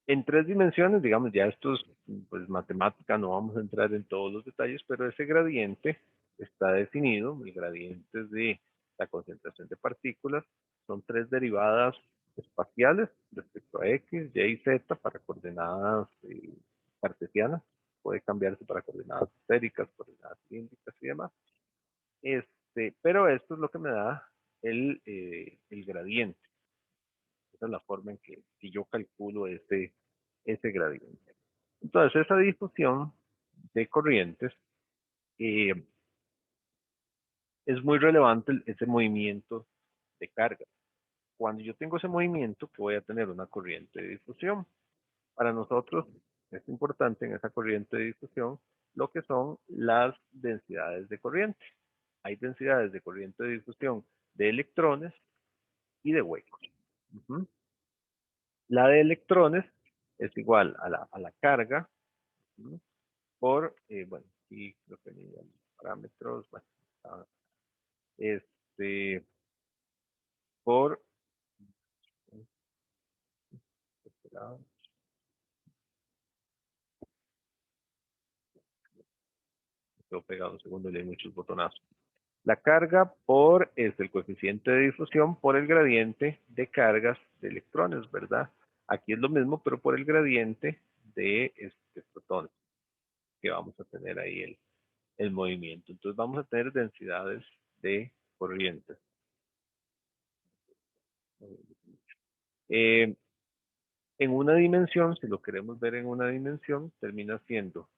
En 3 dimensiones, digamos, ya esto es pues, matemática, no vamos a entrar en todos los detalles, pero ese gradiente está definido, el gradiente de la concentración de partículas, son 3 derivadas espaciales respecto a X, Y y Z para coordenadas cartesianas, puede cambiarse para coordenadas esféricas, coordenadas cilíndricas y demás. Pero esto es lo que me da el gradiente. Esa es la forma en que yo calculo ese gradiente. Entonces, esa difusión de corrientes eh, es muy relevante ese movimiento de carga. Cuando yo tengo ese movimiento, que voy a tener una corriente de difusión. Para nosotros es importante en esa corriente de difusión lo que son las densidades de corriente. Hay densidades de corriente de difusión de electrones y de huecos. La de electrones es igual a la carga, ¿no? Por, bueno, aquí creo que ni los parámetros, bueno, este, por, quedó pegado un segundo y le hay muchos botonazos. La carga por el coeficiente de difusión por el gradiente de cargas de electrones, ¿verdad? Aquí es lo mismo, pero por el gradiente de protones, que vamos a tener ahí el movimiento. Entonces vamos a tener densidades de corrientes. En una dimensión, si lo queremos ver en una dimensión, termina siendo,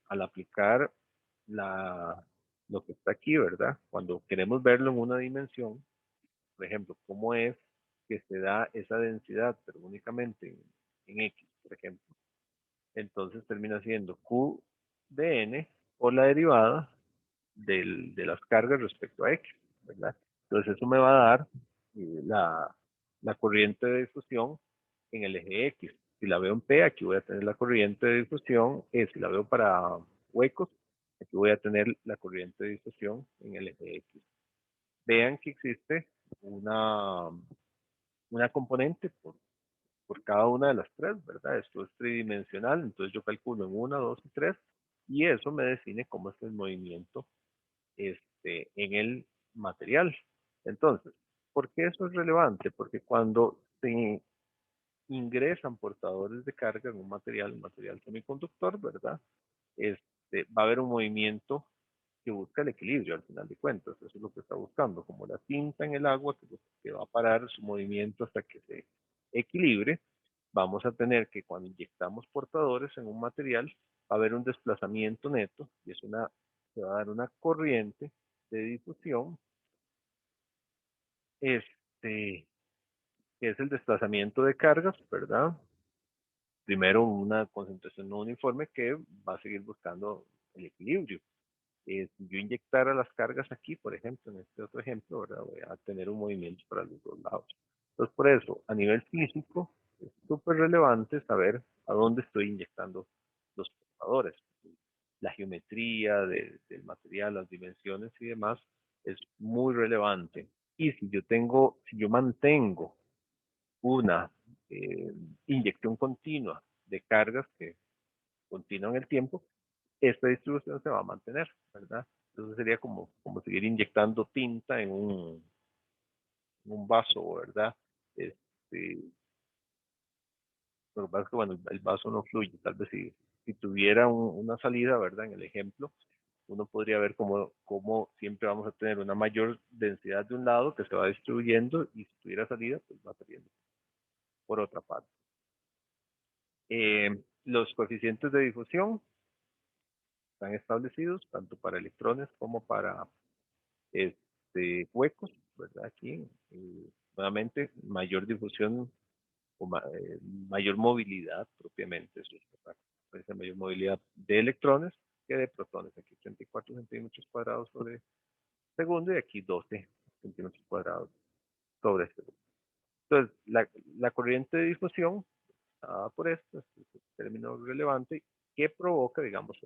al aplicar lo que está aquí, ¿verdad? Cuando queremos verlo en una dimensión, por ejemplo, cómo es que se da esa densidad, pero únicamente en X, por ejemplo. Entonces termina siendo Q de N por la derivada de las cargas respecto a X, ¿verdad? Entonces eso me va a dar la corriente de difusión en el eje X. Si la veo en P, aquí voy a tener la corriente de difusión. Si la veo para huecos, aquí voy a tener la corriente de difusión en el eje X. Vean que existe una componente por cada una de las tres, ¿verdad? Esto es tridimensional, entonces yo calculo en 1, 2 y 3, y eso me define cómo es el movimiento en el material. Entonces, ¿por qué eso es relevante? Porque cuando se ingresan portadores de carga en un material semiconductor, ¿verdad? Va a haber un movimiento que busca el equilibrio al final de cuentas. Eso es lo que está buscando, como la tinta en el agua que va a parar su movimiento hasta que se equilibre. Vamos a tener que cuando inyectamos portadores en un material, va a haber un desplazamiento neto y se va a dar una corriente de difusión, que es el desplazamiento de cargas, ¿verdad? Primero una concentración no uniforme que va a seguir buscando el equilibrio. Si yo inyectara las cargas aquí, por ejemplo, en este otro ejemplo, ¿verdad? Voy a tener un movimiento para los dos lados. Entonces, por eso, a nivel físico, es súper relevante saber a dónde estoy inyectando los portadores. La geometría del material, las dimensiones y demás es muy relevante. Y si yo mantengo una inyección continua de cargas que continúan el tiempo, esta distribución se va a mantener, ¿verdad? Entonces sería como seguir inyectando tinta en un vaso, ¿verdad? Este, lo que pasa es que, bueno, el vaso no fluye, tal vez si tuviera una salida, ¿verdad? En el ejemplo, uno podría ver cómo siempre vamos a tener una mayor densidad de un lado que se va distribuyendo y si tuviera salida, pues va saliendo por otra parte. Los coeficientes de difusión están establecidos tanto para electrones como para huecos, ¿verdad? Aquí, nuevamente, mayor difusión o mayor movilidad propiamente, eso es verdad, mayor movilidad de electrones que de protones. Aquí 34 centímetros cuadrados sobre segundo y aquí 12 centímetros cuadrados sobre segundo. Entonces, la corriente de difusión por esto, este es el término relevante, que provoca, digamos,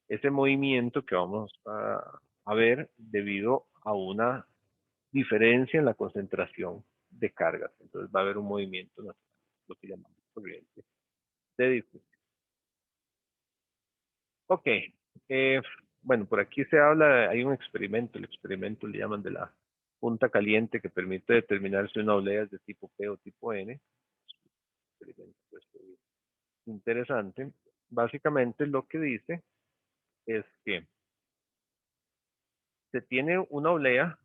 ese movimiento que vamos a ver debido a una diferencia en la concentración de cargas. Entonces va a haber un movimiento natural, lo que llamamos corriente de difusión. Ok, bueno, por aquí se habla, hay un experimento, el experimento le llaman de la punta caliente que permite determinar si una olea es de tipo P o tipo N. Experimento pues, interesante. Básicamente lo que dice es que se tiene una olea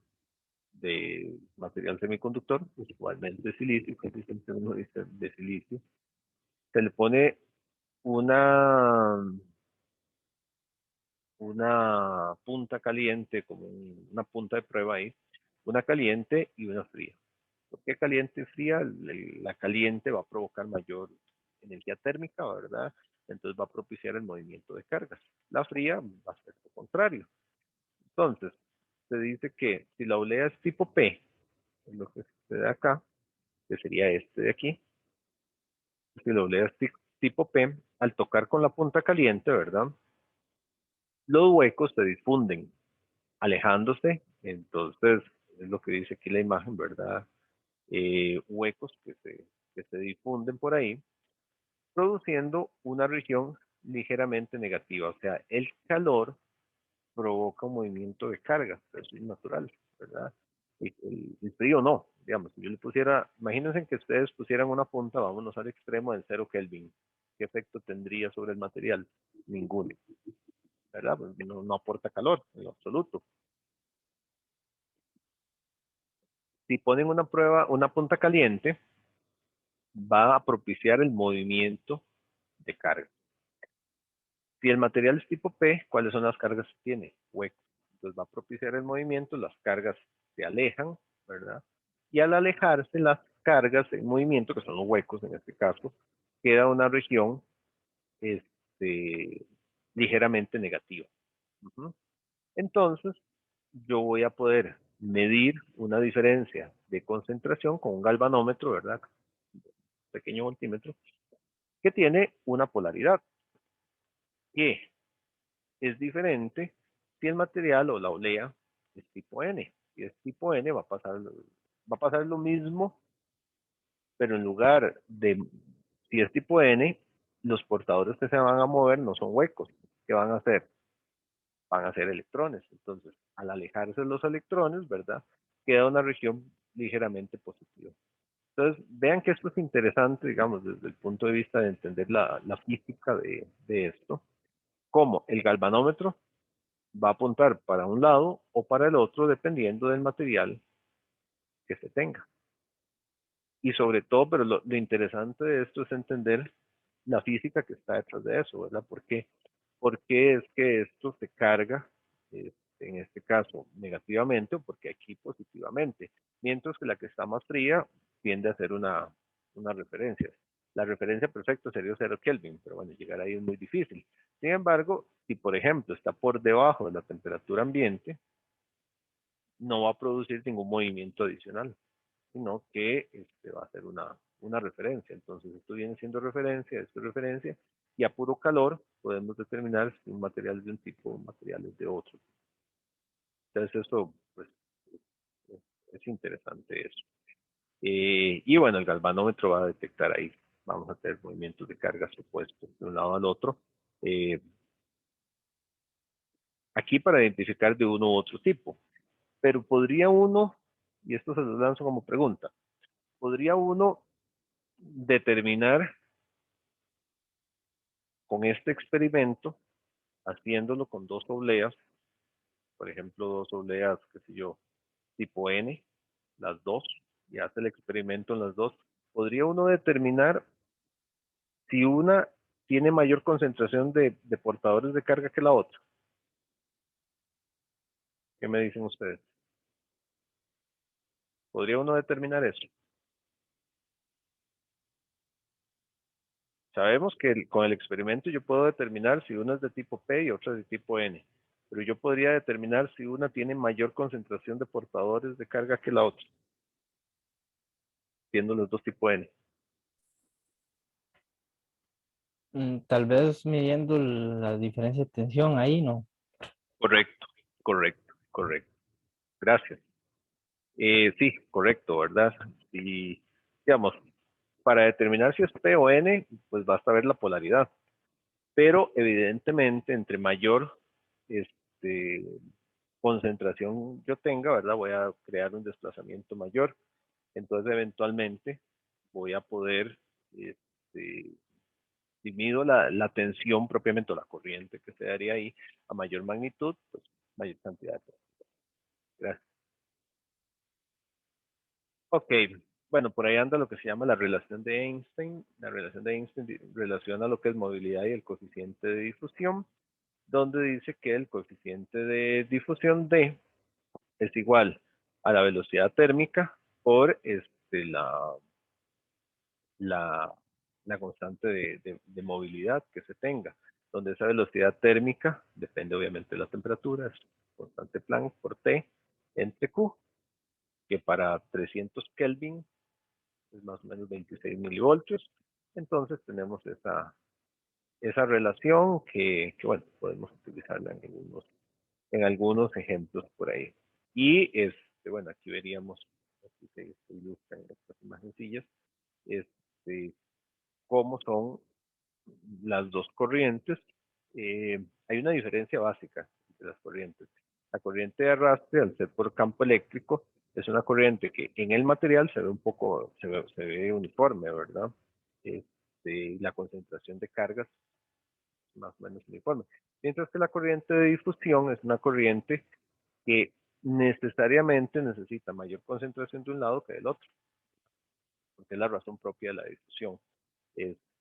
de material semiconductor, usualmente silicio, casi siempre uno dice de silicio, se le pone una, una punta caliente, como una punta de prueba ahí, una caliente y una fría. ¿Por qué caliente y fría? La caliente va a provocar mayor energía térmica, ¿verdad? Entonces va a propiciar el movimiento de cargas. La fría va a ser lo contrario. Entonces, se dice que si la olea es tipo P, es lo que sucede acá, que sería este de aquí, si la olea es tipo P, al tocar con la punta caliente, ¿verdad? Los huecos se difunden, alejándose, entonces es lo que dice aquí la imagen, ¿verdad? Huecos que se difunden por ahí, produciendo una región ligeramente negativa, o sea, el calor provoca un movimiento de carga, eso es natural, ¿verdad? El frío no, digamos, si yo le pusiera, imagínense que ustedes pusieran una punta, vámonos al extremo del 0 Kelvin, ¿qué efecto tendría sobre el material? Ninguno, ¿verdad? Pues no aporta calor en lo absoluto. Si ponen una prueba, una punta caliente, va a propiciar el movimiento de carga. Si el material es tipo P, ¿cuáles son las cargas que tiene? Huecos. Entonces va a propiciar el movimiento, las cargas se alejan, ¿verdad? Y al alejarse las cargas en movimiento, que son los huecos en este caso, queda una región este, ligeramente negativa. Entonces, yo voy a poder medir una diferencia de concentración con un galvanómetro, ¿verdad? Un pequeño voltímetro, que tiene una polaridad, que es diferente si el material o la olea es tipo N. Si es tipo N, va a pasar lo mismo, pero en lugar de, si es tipo N, los portadores que se van a mover no son huecos. ¿Qué van a hacer? Van a ser electrones. Entonces, al alejarse los electrones, ¿verdad? Queda una región ligeramente positiva. Entonces, vean que esto es interesante, digamos, desde el punto de vista de entender la física de esto, como el galvanómetro va a apuntar para un lado o para el otro dependiendo del material que se tenga. Y sobre todo, pero lo interesante de esto es entender la física que está detrás de eso, ¿verdad? ¿Por qué es que esto se carga, en este caso, negativamente o porque aquí positivamente? Mientras que la que está más fría tiende a ser una referencia. La referencia perfecta sería 0 Kelvin, pero bueno, llegar ahí es muy difícil. Sin embargo, si por ejemplo está por debajo de la temperatura ambiente, no va a producir ningún movimiento adicional, sino que va a ser una referencia. Entonces, esto viene siendo referencia, esto es referencia, y a puro calor podemos determinar si un material es de un tipo o un material es de otro. Entonces, eso pues, es interesante eso. Y bueno, el galvanómetro va a detectar ahí, vamos a tener movimientos de cargas opuestos de un lado al otro. Eh, Aquí para identificar de uno u otro tipo. Pero podría uno, y esto se lo lanzo como pregunta, ¿podría uno determinar con este experimento, haciéndolo con dos obleas, por ejemplo, dos obleas, qué sé yo, tipo N, las dos, y hace el experimento en las dos, podría uno determinar si una tiene mayor concentración de portadores de carga que la otra? ¿Qué me dicen ustedes? ¿Podría uno determinar eso? Sabemos que con el experimento yo puedo determinar si una es de tipo P y otra es de tipo N, pero yo podría determinar si una tiene mayor concentración de portadores de carga que la otra, siendo los dos tipo N. Tal vez midiendo la diferencia de tensión ahí, ¿no? Correcto, correcto, correcto. Gracias. Sí, correcto, ¿verdad? Y digamos, para determinar si es P o N, pues basta ver la polaridad. Pero evidentemente, entre mayor este, concentración yo tenga, ¿verdad? Voy a crear un desplazamiento mayor. Entonces, eventualmente, voy a poder, este, si mido la tensión propiamente o la corriente que se daría ahí a mayor magnitud, pues mayor cantidad de tensión. Gracias. Ok, bueno, por ahí anda lo que se llama la relación de Einstein. La relación de Einstein relaciona lo que es movilidad y el coeficiente de difusión, donde dice que el coeficiente de difusión D es igual a la velocidad térmica por la, la constante de movilidad que se tenga, donde esa velocidad térmica depende obviamente de la temperatura, es constante Planck por T entre Q, que para 300 Kelvin es más o menos 26 milivoltios. Entonces tenemos esa relación bueno, podemos utilizarla en algunos ejemplos por ahí. Y bueno, aquí veríamos, aquí se ilustran estas imagencillas, este, cómo son las dos corrientes. Hay una diferencia básica entre las corrientes. La corriente de arrastre, al ser por campo eléctrico, es una corriente que en el material se ve un poco, se ve uniforme, ¿verdad? La concentración de cargas es más o menos uniforme. Mientras que la corriente de difusión es una corriente que necesariamente necesita mayor concentración de un lado que del otro, porque es la razón propia de la difusión,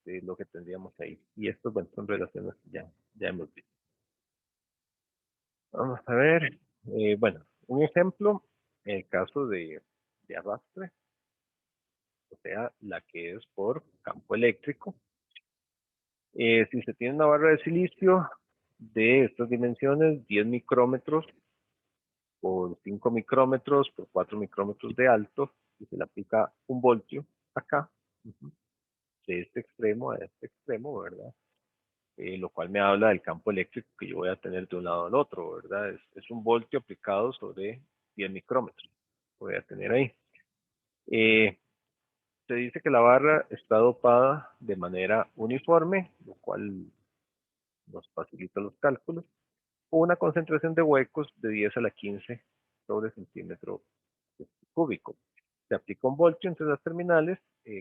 lo que tendríamos ahí. Y esto, bueno, son relaciones que ya hemos visto. Vamos a ver, bueno, un ejemplo, el caso de arrastre, o sea, la que es por campo eléctrico. Si se tiene una barra de silicio de estas dimensiones, 10 micrómetros por 5 micrómetros por 4 micrómetros de alto, y se le aplica un voltio acá, de este extremo a este extremo, ¿verdad? Lo cual me habla del campo eléctrico que yo voy a tener de un lado al otro, ¿verdad? Es un voltio aplicado sobre 10 micrómetros. Voy a tener ahí. Se dice que la barra está dopada de manera uniforme, lo cual nos facilita los cálculos, o una concentración de huecos de 10 a la 15 sobre centímetro cúbico. Se aplica un voltio entre las terminales,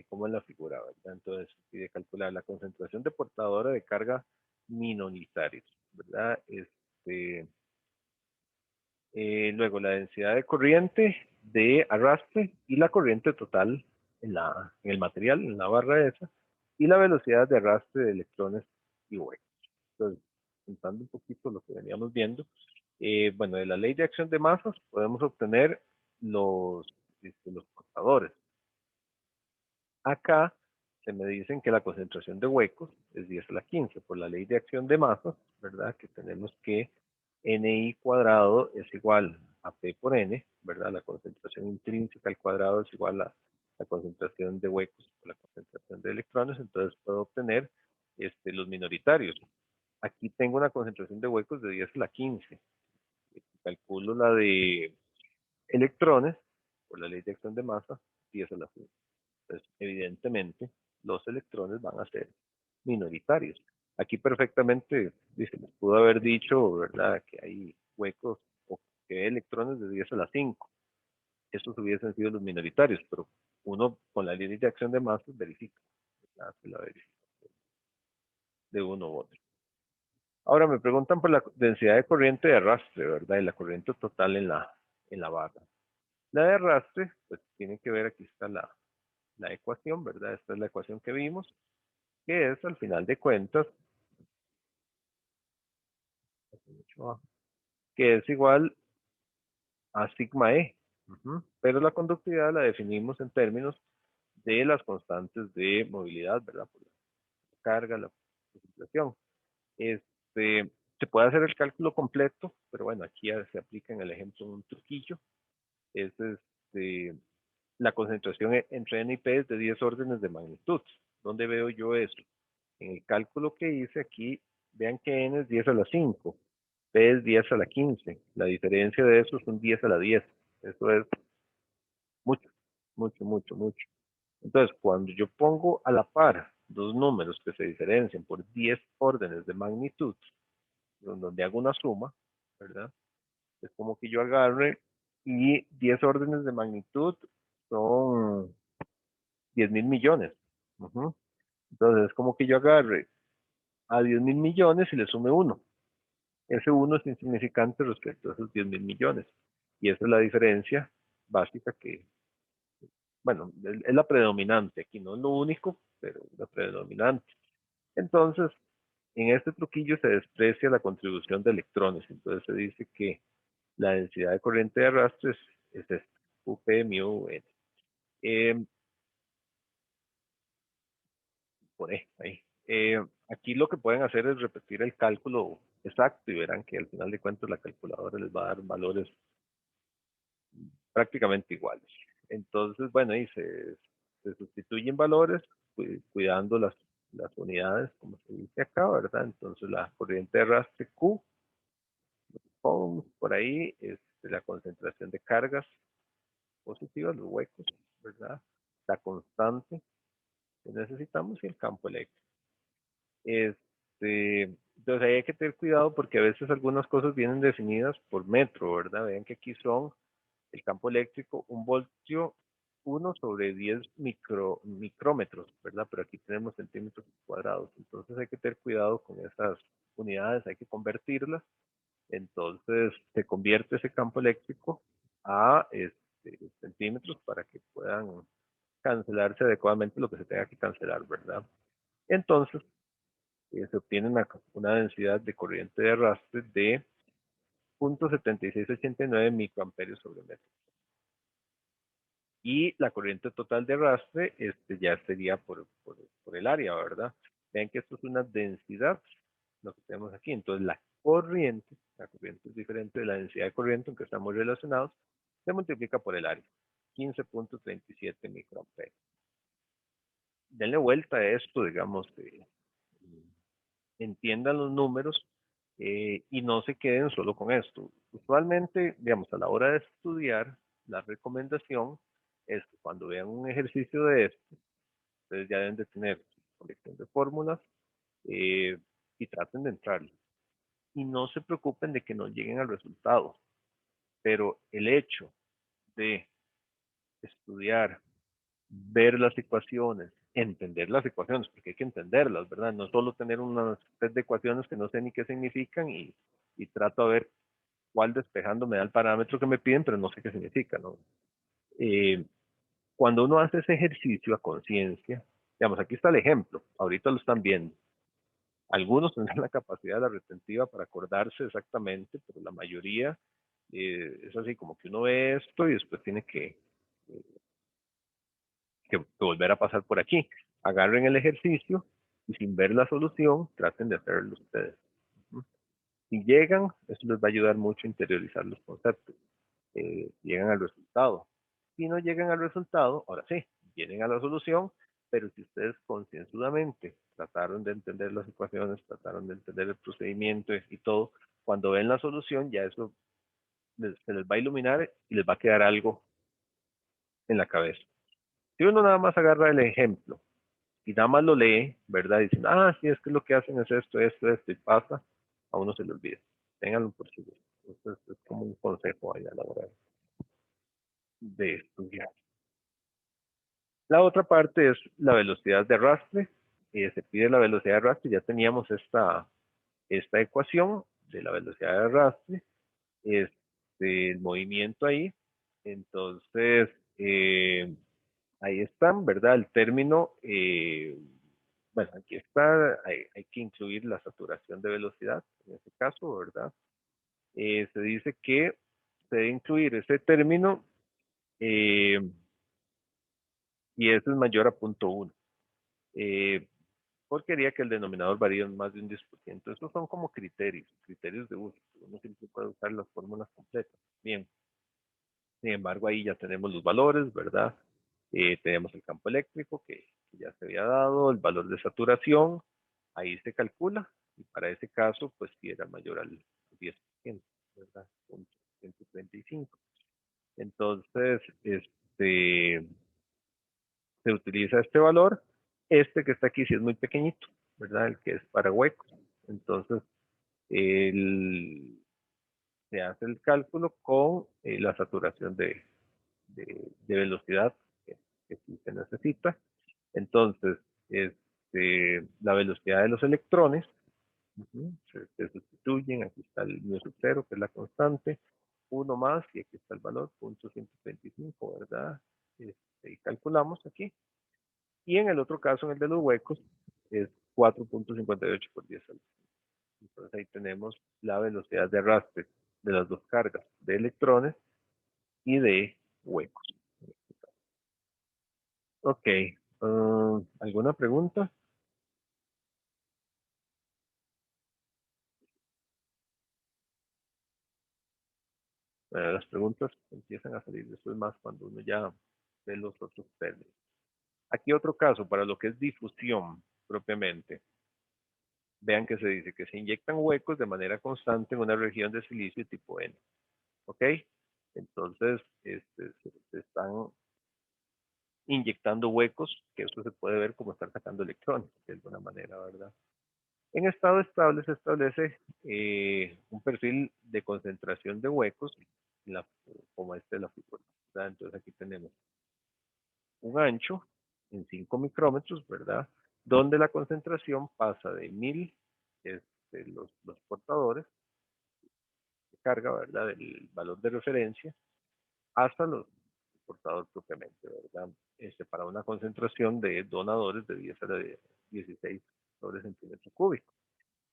como en la figura, ¿verdad? Entonces, pide calcular la concentración de portadora de carga minoritarios, ¿verdad? Luego, la densidad de corriente de arrastre y la corriente total en el material, en la barra esa, y la velocidad de arrastre de electrones y huecos. Entonces, juntando un poquito lo que veníamos viendo, bueno, de la ley de acción de masas podemos obtener los portadores. Acá se me dicen que la concentración de huecos es 10 a la 15 por la ley de acción de masas, ¿verdad? Que tenemos que NI cuadrado es igual a P por N, ¿verdad? La concentración intrínseca al cuadrado es igual a la concentración de huecos por la concentración de electrones, entonces puedo obtener los minoritarios. Aquí tengo una concentración de huecos de 10 a la 15. Calculo la de electrones por la ley de acción de masa, 10 a la 5. Entonces, evidentemente, los electrones van a ser minoritarios. Aquí perfectamente, dice, les pudo haber dicho, ¿verdad?, que hay huecos o que hay electrones de 10 a la 5. Estos hubiesen sido los minoritarios, pero uno con la ley de acción de masas verifica, hace la verificación de uno u otro. Ahora me preguntan por la densidad de corriente de arrastre, ¿verdad? Y la corriente total en la barra. La de arrastre, pues tiene que ver, aquí está la ecuación, ¿verdad? Esta es la ecuación que vimos, que es al final de cuentas, que es igual a sigma E. Pero la conductividad la definimos en términos de las constantes de movilidad, ¿verdad? Por la carga, la precipitación. Se puede hacer el cálculo completo, pero bueno, aquí ya se aplica en el ejemplo un truquillo. Es la concentración entre N y P es de 10 órdenes de magnitud. ¿Dónde veo yo eso? En el cálculo que hice aquí, vean que n es 10 a la 5, p es 10 a la 15. La diferencia de eso es un 10 a la 10. Eso es mucho, mucho, mucho, mucho. Entonces, cuando yo pongo a la par dos números que se diferencian por 10 órdenes de magnitud, donde hago una suma, ¿verdad? Es como que yo agarre y 10 órdenes de magnitud son 10.000 millones. Ujú. Entonces, es como que yo agarre a 10.000 millones y le sume 1. Ese 1 es insignificante respecto a esos 10.000 millones. Y esa es la diferencia básica que, bueno, es la predominante. Aquí no es lo único, pero la predominante. Entonces, en este truquillo se desprecia la contribución de electrones. Entonces se dice que la densidad de corriente de arrastre es esta, UP mu n. Por ahí. Aquí lo que pueden hacer es repetir el cálculo exacto y verán que al final de cuentas la calculadora les va a dar valores prácticamente iguales. Entonces, bueno, ahí se sustituyen valores cuidando las unidades, como se dice acá, ¿verdad? Entonces la corriente de arrastre Q, por ahí, la concentración de cargas positivas, los huecos, ¿verdad? La constante que necesitamos y el campo eléctrico. Entonces ahí hay que tener cuidado porque a veces algunas cosas vienen definidas por metro, ¿verdad? Vean que aquí son el campo eléctrico, 1 voltio, 1/10 micrómetros, ¿verdad? Pero aquí tenemos centímetros cuadrados. Entonces hay que tener cuidado con esas unidades, hay que convertirlas. Entonces se convierte ese campo eléctrico a centímetros para que puedan cancelarse adecuadamente lo que se tenga que cancelar, ¿verdad? Entonces se obtiene una densidad de corriente de arrastre de 0.7689 microamperios sobre metro. Y la corriente total de arrastre ya sería por el área, ¿verdad? Vean que esto es una densidad, lo que tenemos aquí. Entonces la corriente es diferente de la densidad de corriente, aunque están muy relacionados, se multiplica por el área, 15.37 microamperios. Denle vuelta a esto, digamos, entiendan los números y no se queden solo con esto. Usualmente, digamos, a la hora de estudiar, la recomendación es que cuando vean un ejercicio de esto, ustedes ya deben de tener colección de fórmulas y traten de entrarle. Y no se preocupen de que no lleguen al resultado, pero el hecho de estudiar, ver las ecuaciones, entender las ecuaciones, porque hay que entenderlas, ¿verdad? No solo tener una set de ecuaciones que no sé ni qué significan y trato a ver cuál despejando me da el parámetro que me piden, pero no sé qué significa, ¿no? Cuando uno hace ese ejercicio a conciencia, digamos, aquí está el ejemplo, ahorita lo están viendo. Algunos tendrán la capacidad de la retentiva para acordarse exactamente, pero la mayoría es así como que uno ve esto y después tiene que volver a pasar por aquí. Agarren el ejercicio y sin ver la solución, traten de hacerlo ustedes. Si llegan, eso les va a ayudar mucho a interiorizar los conceptos. Llegan al resultado. Si no llegan al resultado, ahora sí, vienen a la solución, pero si ustedes concienzudamente trataron de entender las ecuaciones, trataron de entender el procedimiento y todo, cuando ven la solución, ya eso se les va a iluminar y les va a quedar algo en la cabeza. Si uno nada más agarra el ejemplo y nada más lo lee, ¿verdad? Diciendo, sí, es que lo que hacen es esto, y pasa, a uno se le olvida. Ténganlo por seguro. Esto es como un consejo ahí a la hora de estudiar. La otra parte es la velocidad de arrastre. Se pide la velocidad de arrastre. Ya teníamos esta ecuación de la velocidad de arrastre, el movimiento ahí. Entonces, ahí están, ¿verdad? El término, bueno, aquí está, hay que incluir la saturación de velocidad, en este caso, ¿verdad? Se dice que se debe incluir ese término y ese es mayor a 0.1. Porque haría que el denominador varíe en más de un 10%. Estos son como criterios de uso. Uno siempre puede usar las fórmulas completas. Bien. Sin embargo, ahí ya tenemos los valores, ¿verdad? Tenemos el campo eléctrico que ya se había dado, el valor de saturación, ahí se calcula, y para ese caso, pues si era mayor al 10%, ¿verdad? Punto 135. Entonces, se utiliza este valor. Este que está aquí sí es muy pequeñito, ¿verdad? El que es para huecos. Entonces, se hace el cálculo con la saturación de velocidad que sí se necesita. Entonces, la velocidad de los electrones se sustituyen. Aquí está el mu sub 0, que es la constante. Uno más, y aquí está el valor, punto 125, ¿verdad? Y calculamos aquí. Y en el otro caso, en el de los huecos, es 4.58 por 10 al 5. Entonces ahí tenemos la velocidad de arrastre de las dos cargas, de electrones y de huecos. Ok. ¿Alguna pregunta? Las preguntas empiezan a salir después más cuando uno ya ve los otros términos. Aquí otro caso para lo que es difusión propiamente. Vean que se dice que se inyectan huecos de manera constante en una región de silicio tipo N. ¿Ok? Entonces, se están inyectando huecos, que eso se puede ver como estar sacando electrones, de alguna manera, ¿verdad? En estado estable se establece un perfil de concentración de huecos, como este de la figura, ¿verdad? Entonces aquí tenemos un ancho en 5 micrómetros, ¿verdad? Donde la concentración pasa de 1000, los portadores de carga, ¿verdad? Del valor de referencia, hasta los portadores propiamente, ¿verdad? Para una concentración de donadores de 10 a la 16 sobre centímetro cúbico.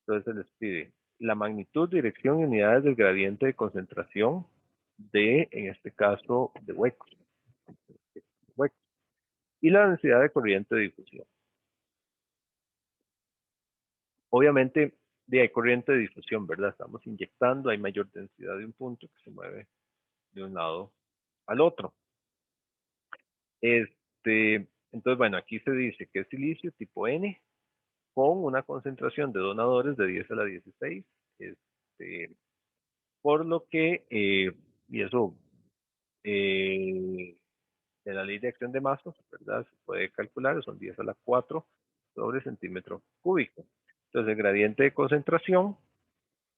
Entonces se les pide la magnitud, dirección y unidades del gradiente de concentración de, en este caso, de huecos. Y la densidad de corriente de difusión. Obviamente, hay corriente de difusión, ¿verdad? Estamos inyectando, hay mayor densidad de un punto que se mueve de un lado al otro. Entonces, bueno, aquí se dice que es silicio tipo N con una concentración de donadores de 10 a la 16. Por lo que, y eso, de la ley de acción de masas, ¿verdad? Se puede calcular, son 10 a la 4 sobre centímetro cúbico. Entonces, el gradiente de concentración,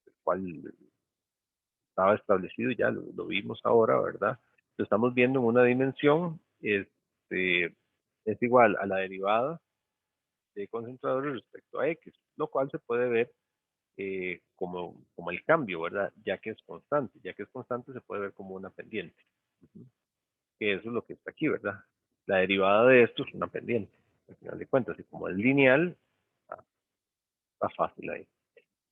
el cual estaba establecido, ya lo vimos ahora, ¿verdad? Lo estamos viendo en una dimensión, es igual a la derivada de concentradores respecto a X, lo cual se puede ver como el cambio, ¿verdad? Ya que es constante. Ya que es constante se puede ver como una pendiente. Que eso es lo que está aquí, ¿verdad? La derivada de esto es una pendiente, al final de cuentas. Y como es lineal, está fácil ahí.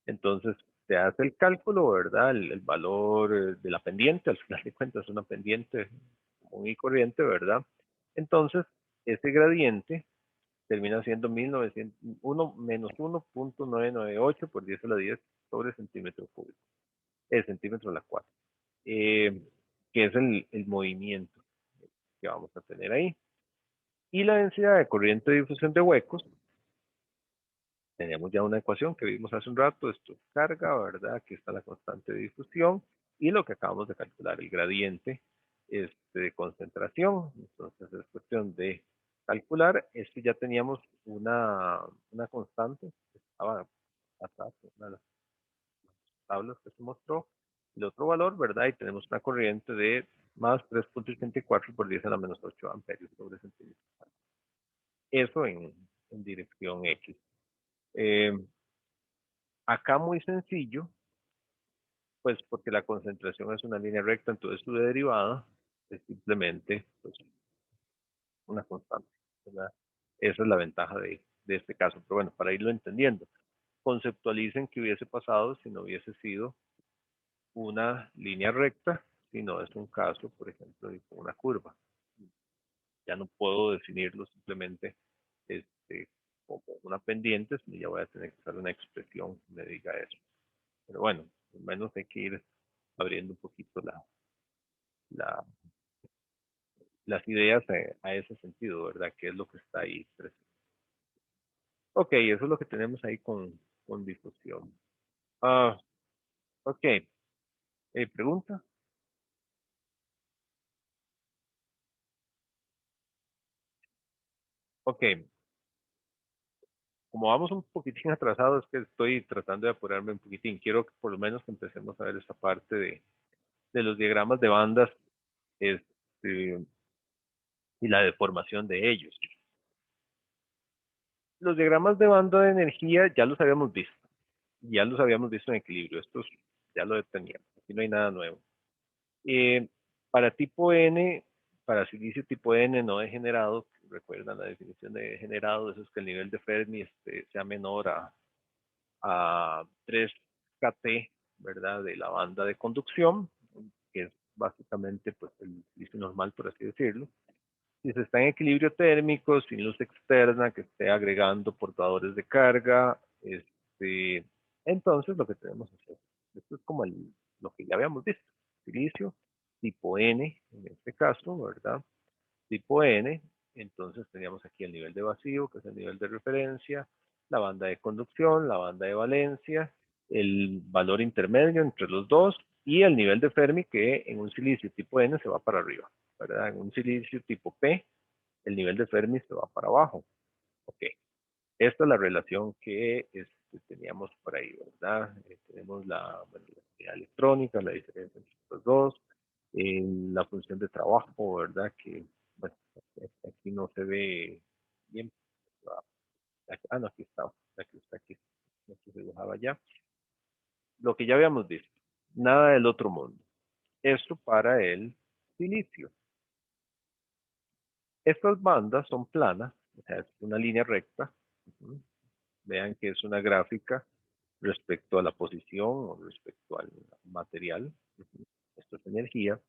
Entonces, se hace el cálculo, ¿verdad? El valor de la pendiente, al final de cuentas es una pendiente común y corriente, ¿verdad? Entonces, ese gradiente termina siendo 1 menos 1.998 por 10 a la 10 sobre centímetro cúbico. El centímetro a la 4. Que es el movimiento que vamos a tener ahí. Y la densidad de corriente de difusión de huecos, tenemos ya una ecuación que vimos hace un rato, esto es carga, ¿verdad? Aquí está la constante de difusión y lo que acabamos de calcular, el gradiente de concentración. Entonces es cuestión de calcular. Ya teníamos una constante que estaba atrás, una de las tablas que se mostró, el otro valor, ¿verdad? Y tenemos una corriente de más 3.84 por 10 a la menos 8 amperios sobre centímetro. Eso en dirección X. Eh, Acá muy sencillo, pues porque la concentración es una línea recta, entonces su derivada es simplemente pues, una constante, ¿verdad? Esa es la ventaja de este caso. Pero bueno, para irlo entendiendo, conceptualicen qué hubiese pasado si no hubiese sido una línea recta, sino es un caso, por ejemplo, de una curva. Ya no puedo definirlo simplemente como una pendiente, sino ya voy a tener que usar una expresión que me diga eso. Pero bueno, al menos hay que ir abriendo un poquito la, las ideas a ese sentido, ¿verdad? ¿Qué es lo que está ahí presente? Ok, eso es lo que tenemos ahí con difusión. Ok, pregunta. Ok, como vamos un poquitín atrasados, es que estoy tratando de apurarme un poquitín. Quiero que por lo menos que empecemos a ver esta parte de los diagramas de bandas este, y la deformación de ellos. Los diagramas de banda de energía ya los habíamos visto. Ya los habíamos visto en equilibrio. Estos ya lo teníamos. Aquí no hay nada nuevo. Para tipo N, para silicio tipo N no degenerado, recuerdan la definición de degenerado, eso es que el nivel de Fermi sea menor a 3 kT, ¿verdad? De la banda de conducción, que es básicamente pues, el silicio normal, por así decirlo. Si se está en equilibrio térmico, sin luz externa, que esté agregando portadores de carga, entonces lo que tenemos es esto. Esto es como lo que ya habíamos visto. Silicio tipo N, en este caso, ¿verdad? Tipo N, entonces teníamos aquí el nivel de vacío, que es el nivel de referencia, la banda de conducción, la banda de valencia, el valor intermedio entre los dos y el nivel de Fermi que en un silicio tipo N se va para arriba, ¿verdad? En un silicio tipo P, el nivel de Fermi se va para abajo. Ok, esta es la relación que teníamos por ahí, ¿verdad? Tenemos bueno, la actividad electrónica, la diferencia entre los dos, la función de trabajo, ¿verdad? Que, bueno, aquí no se ve bien. No, aquí está, aquí se dibujaba ya. Lo que ya habíamos visto, nada del otro mundo. Esto para el silicio. Estas bandas son planas, o sea, es una línea recta. Vean que es una gráfica respecto a la posición o respecto al material. Esto es energía.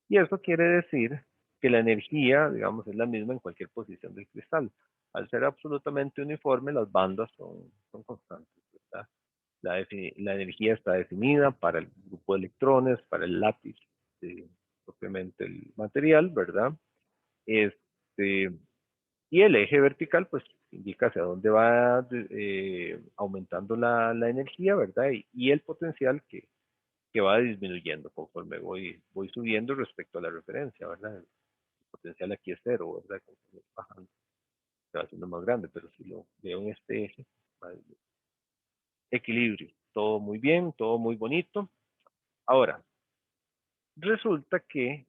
Y eso quiere decir que la energía, digamos, es la misma en cualquier posición del cristal. Al ser absolutamente uniforme, las bandas son constantes, ¿verdad? La energía está definida para el grupo de electrones, para el lápiz, propiamente el material, ¿verdad? Este, y el eje vertical, pues, indica hacia dónde va aumentando la energía, ¿verdad? Y el potencial que va disminuyendo conforme voy subiendo respecto a la referencia, ¿verdad? El potencial aquí es cero, ¿verdad? Conforme bajando, se va haciendo más grande, pero si lo veo en este eje, equilibrio, todo muy bien, todo muy bonito. Ahora, resulta que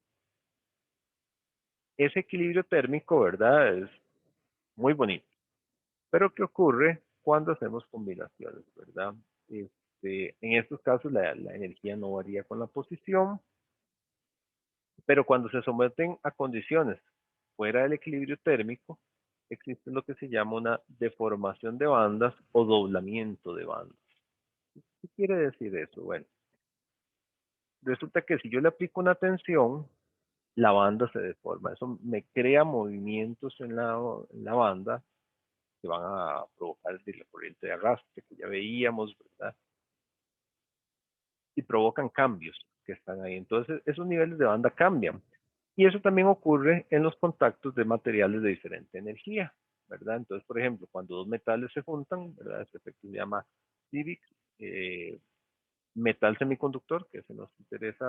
ese equilibrio térmico, ¿verdad? Es muy bonito. Pero ¿qué ocurre cuando hacemos combinaciones, verdad? En estos casos la energía no varía con la posición, pero cuando se someten a condiciones fuera del equilibrio térmico, existe lo que se llama una deformación de bandas o doblamiento de bandas. ¿Qué quiere decir eso? Bueno, resulta que si yo le aplico una tensión, la banda se deforma. Eso me crea movimientos en la banda que van a provocar la corriente de arrastre que ya veíamos, ¿verdad? Y provocan cambios que están ahí. Entonces, esos niveles de banda cambian. Y eso también ocurre en los contactos de materiales de diferente energía, ¿verdad? Entonces, por ejemplo, cuando dos metales se juntan, ¿verdad? Este efecto se llama Dirac, metal semiconductor, que se nos interesa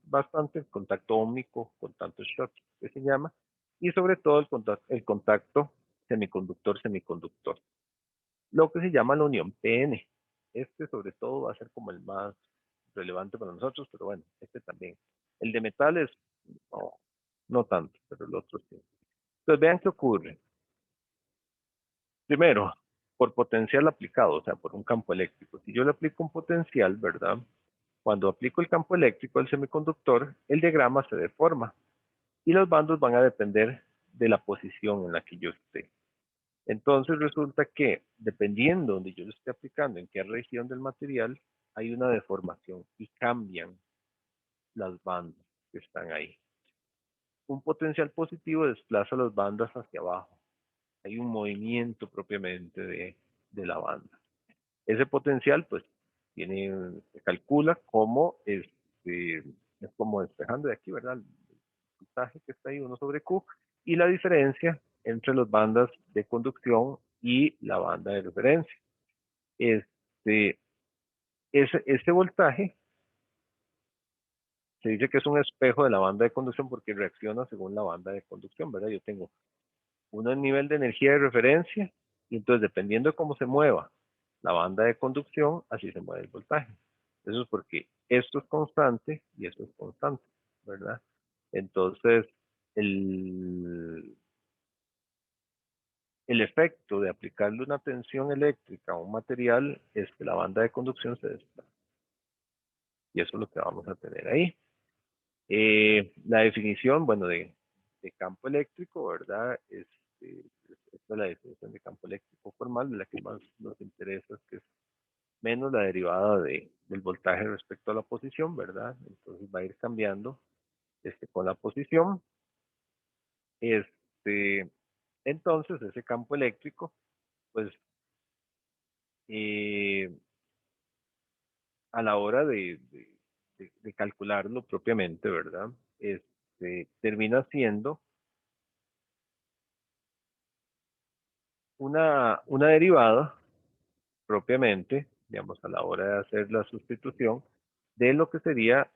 bastante, el contacto ómnico, contacto Schottky, que se llama, y sobre todo el contacto semiconductor-semiconductor, lo que se llama la unión PN. Este sobre todo va a ser como el más relevante para nosotros, pero bueno, este también. El de metales, no, no tanto, pero el otro sí. Entonces vean qué ocurre. Primero, por potencial aplicado, o sea, por un campo eléctrico. Si yo le aplico un potencial, ¿verdad? Cuando aplico el campo eléctrico al semiconductor, el diagrama se deforma y los bandos van a depender de la posición en la que yo esté. Entonces resulta que dependiendo donde yo lo esté aplicando, en qué región del material, hay una deformación y cambian las bandas que están ahí. Un potencial positivo desplaza las bandas hacia abajo. Hay un movimiento propiamente de la banda. Ese potencial, pues, se calcula como, es como despejando de aquí, ¿verdad? El voltaje que está ahí, 1 sobre Q, y la diferencia entre las bandas de conducción y la banda de referencia. Este voltaje se dice que es un espejo de la banda de conducción porque reacciona según la banda de conducción, ¿verdad? Yo tengo un nivel de energía de referencia y entonces dependiendo de cómo se mueva la banda de conducción, así se mueve el voltaje. Eso es porque esto es constante y esto es constante, ¿verdad? Entonces, el efecto de aplicarle una tensión eléctrica a un material es que la banda de conducción se desplaza. Y eso es lo que vamos a tener ahí. La definición, bueno, de campo eléctrico, ¿verdad? Esta es la definición de campo eléctrico formal, de la que más nos interesa, que es menos la derivada del voltaje respecto a la posición, ¿verdad? Entonces va a ir cambiando con la posición. Entonces, ese campo eléctrico, pues, a la hora de calcularlo propiamente, ¿verdad? Termina siendo una derivada propiamente, digamos, a la hora de hacer la sustitución de lo que sería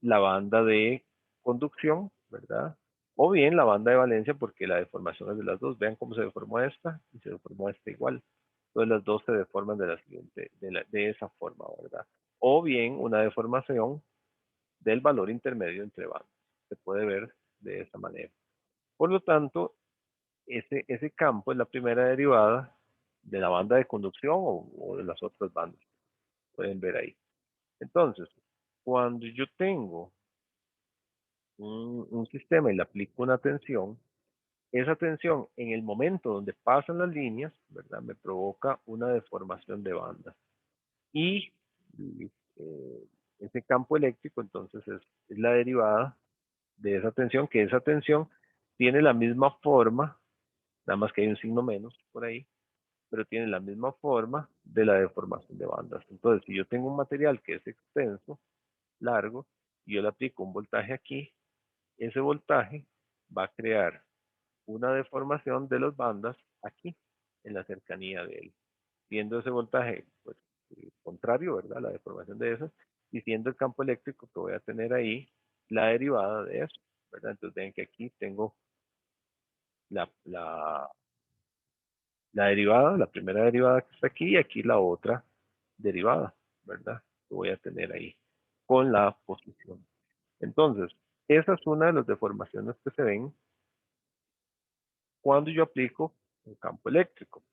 la banda de conducción, ¿verdad? O bien la banda de valencia, porque la deformación es de las dos. Vean cómo se deformó esta y se deformó esta igual. Entonces las dos se deforman de la siguiente, de esa forma, ¿verdad? O bien una deformación del valor intermedio entre bandas. Se puede ver de esa manera. Por lo tanto, ese campo es la primera derivada de la banda de conducción o de las otras bandas. Pueden ver ahí. Entonces, cuando yo tengo un sistema y le aplico una tensión, esa tensión en el momento donde pasan las líneas, ¿verdad? Me provoca una deformación de banda. Y eh, ese campo eléctrico entonces es la derivada de esa tensión, que esa tensión tiene la misma forma, nada más que hay un signo menos por ahí, pero tiene la misma forma de la deformación de bandas. Entonces, si yo tengo un material que es extenso, largo, y yo le aplico un voltaje aquí, ese voltaje va a crear una deformación de las bandas aquí, en la cercanía de él. Siendo ese voltaje, pues, contrario, ¿verdad? La deformación de eso, y siendo el campo eléctrico que voy a tener ahí, la derivada de eso, ¿verdad? Entonces ven que aquí tengo la, la, la derivada, la primera derivada que está aquí, y aquí la otra derivada, ¿verdad? Que voy a tener ahí, con la posición. Entonces, esa es una de las deformaciones que se ven cuando yo aplico un campo eléctrico.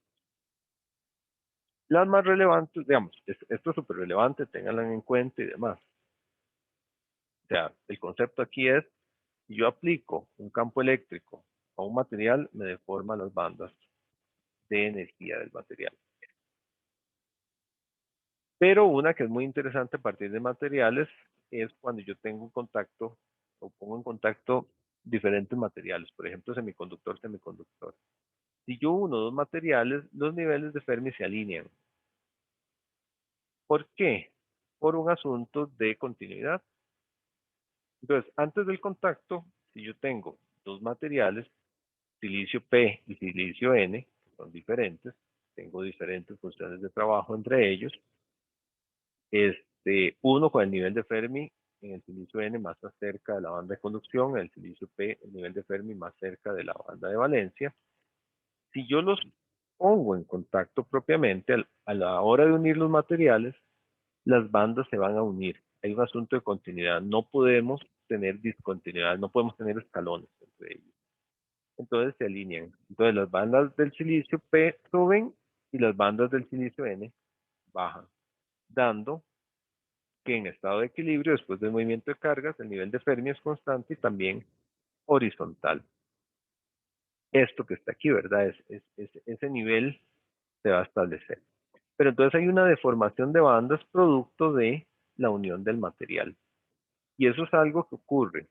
Las más relevantes, digamos, esto es súper relevante, ténganlo en cuenta y demás. O sea, el concepto aquí es, si yo aplico un campo eléctrico a un material, me deforma las bandas de energía del material. Pero una que es muy interesante a partir de materiales es cuando yo tengo un contacto o pongo en contacto diferentes materiales, por ejemplo, semiconductor, semiconductor. Si yo uno dos materiales, los niveles de Fermi se alinean. ¿Por qué? Por un asunto de continuidad. Entonces, antes del contacto, si yo tengo dos materiales, silicio P y silicio N, que son diferentes, tengo diferentes funciones de trabajo entre ellos, uno con el nivel de Fermi en el silicio N más cerca de la banda de conducción, el silicio P, el nivel de Fermi más cerca de la banda de valencia. Si yo los pongo en contacto propiamente, a la hora de unir los materiales, las bandas se van a unir. Hay un asunto de continuidad. No podemos tener discontinuidad, no podemos tener escalones entre ellos. Entonces se alinean. Entonces las bandas del silicio P suben y las bandas del silicio N bajan, dando que en estado de equilibrio, después del movimiento de cargas, el nivel de Fermi es constante y también horizontal. Esto que está aquí, ¿verdad? Ese nivel se va a establecer. Pero entonces hay una deformación de bandas producto de la unión del material. Y eso es algo que ocurre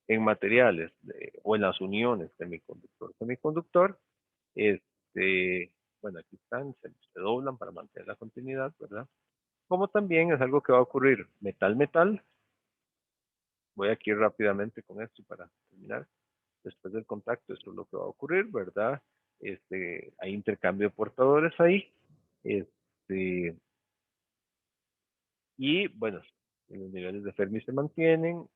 en materiales o en las uniones semiconductor-semiconductor. Bueno, aquí están, se doblan para mantener la continuidad, ¿verdad? Como también es algo que va a ocurrir metal-metal. Voy aquí rápidamente con esto para terminar. Después del contacto, esto es lo que va a ocurrir, ¿verdad? hay intercambio de portadores ahí. Y bueno, los niveles de Fermi se mantienen.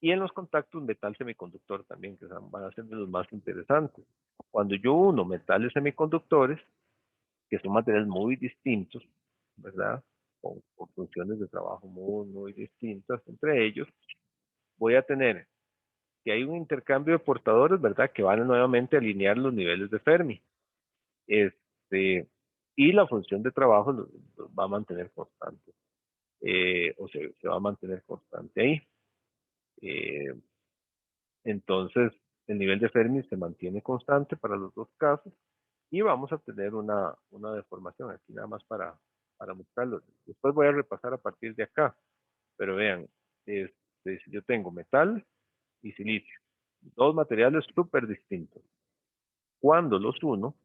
Y en los contactos metal semiconductor también, que van a ser de los más interesantes. Cuando yo uno metales semiconductores, que son materiales muy distintos, ¿verdad? Con funciones de trabajo muy distintas entre ellos, voy a tener que hay un intercambio de portadores, ¿verdad? Que van a nuevamente a alinear los niveles de Fermi. Y la función de trabajo los va a mantener constante. O se va a mantener constante ahí. Entonces, el nivel de Fermi se mantiene constante para los dos casos y vamos a tener una deformación aquí nada más para mostrarlo. Después voy a repasar a partir de acá, pero vean, si yo tengo metal y silicio, dos materiales súper distintos. Cuando los uno,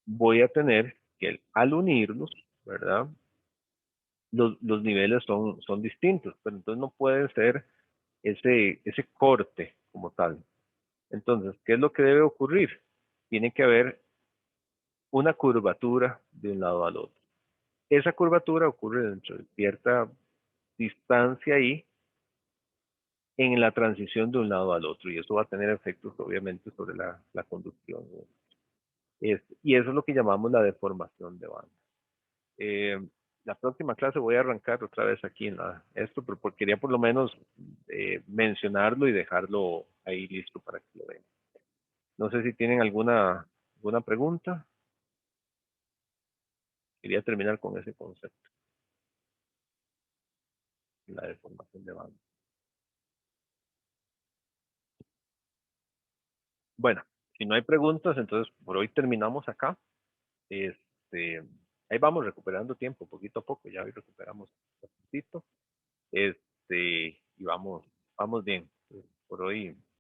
voy a tener que al unirlos, ¿verdad? Los niveles son distintos, pero entonces no puede ser ese corte como tal. Entonces, ¿qué es lo que debe ocurrir? Tiene que haber una curvatura de un lado al otro. Esa curvatura ocurre dentro de cierta distancia ahí en la transición de un lado al otro y eso va a tener efectos obviamente sobre la conducción. Y eso es lo que llamamos la deformación de banda. La próxima clase voy a arrancar otra vez aquí en esto, pero quería por lo menos mencionarlo y dejarlo ahí listo para que lo vean. No sé si tienen alguna pregunta. Quería terminar con ese concepto, la deformación de banda. Bueno, si no hay preguntas, entonces por hoy terminamos acá. Ahí vamos recuperando tiempo, poquito a poco, ya hoy recuperamos un poquito. Y vamos bien. Por hoy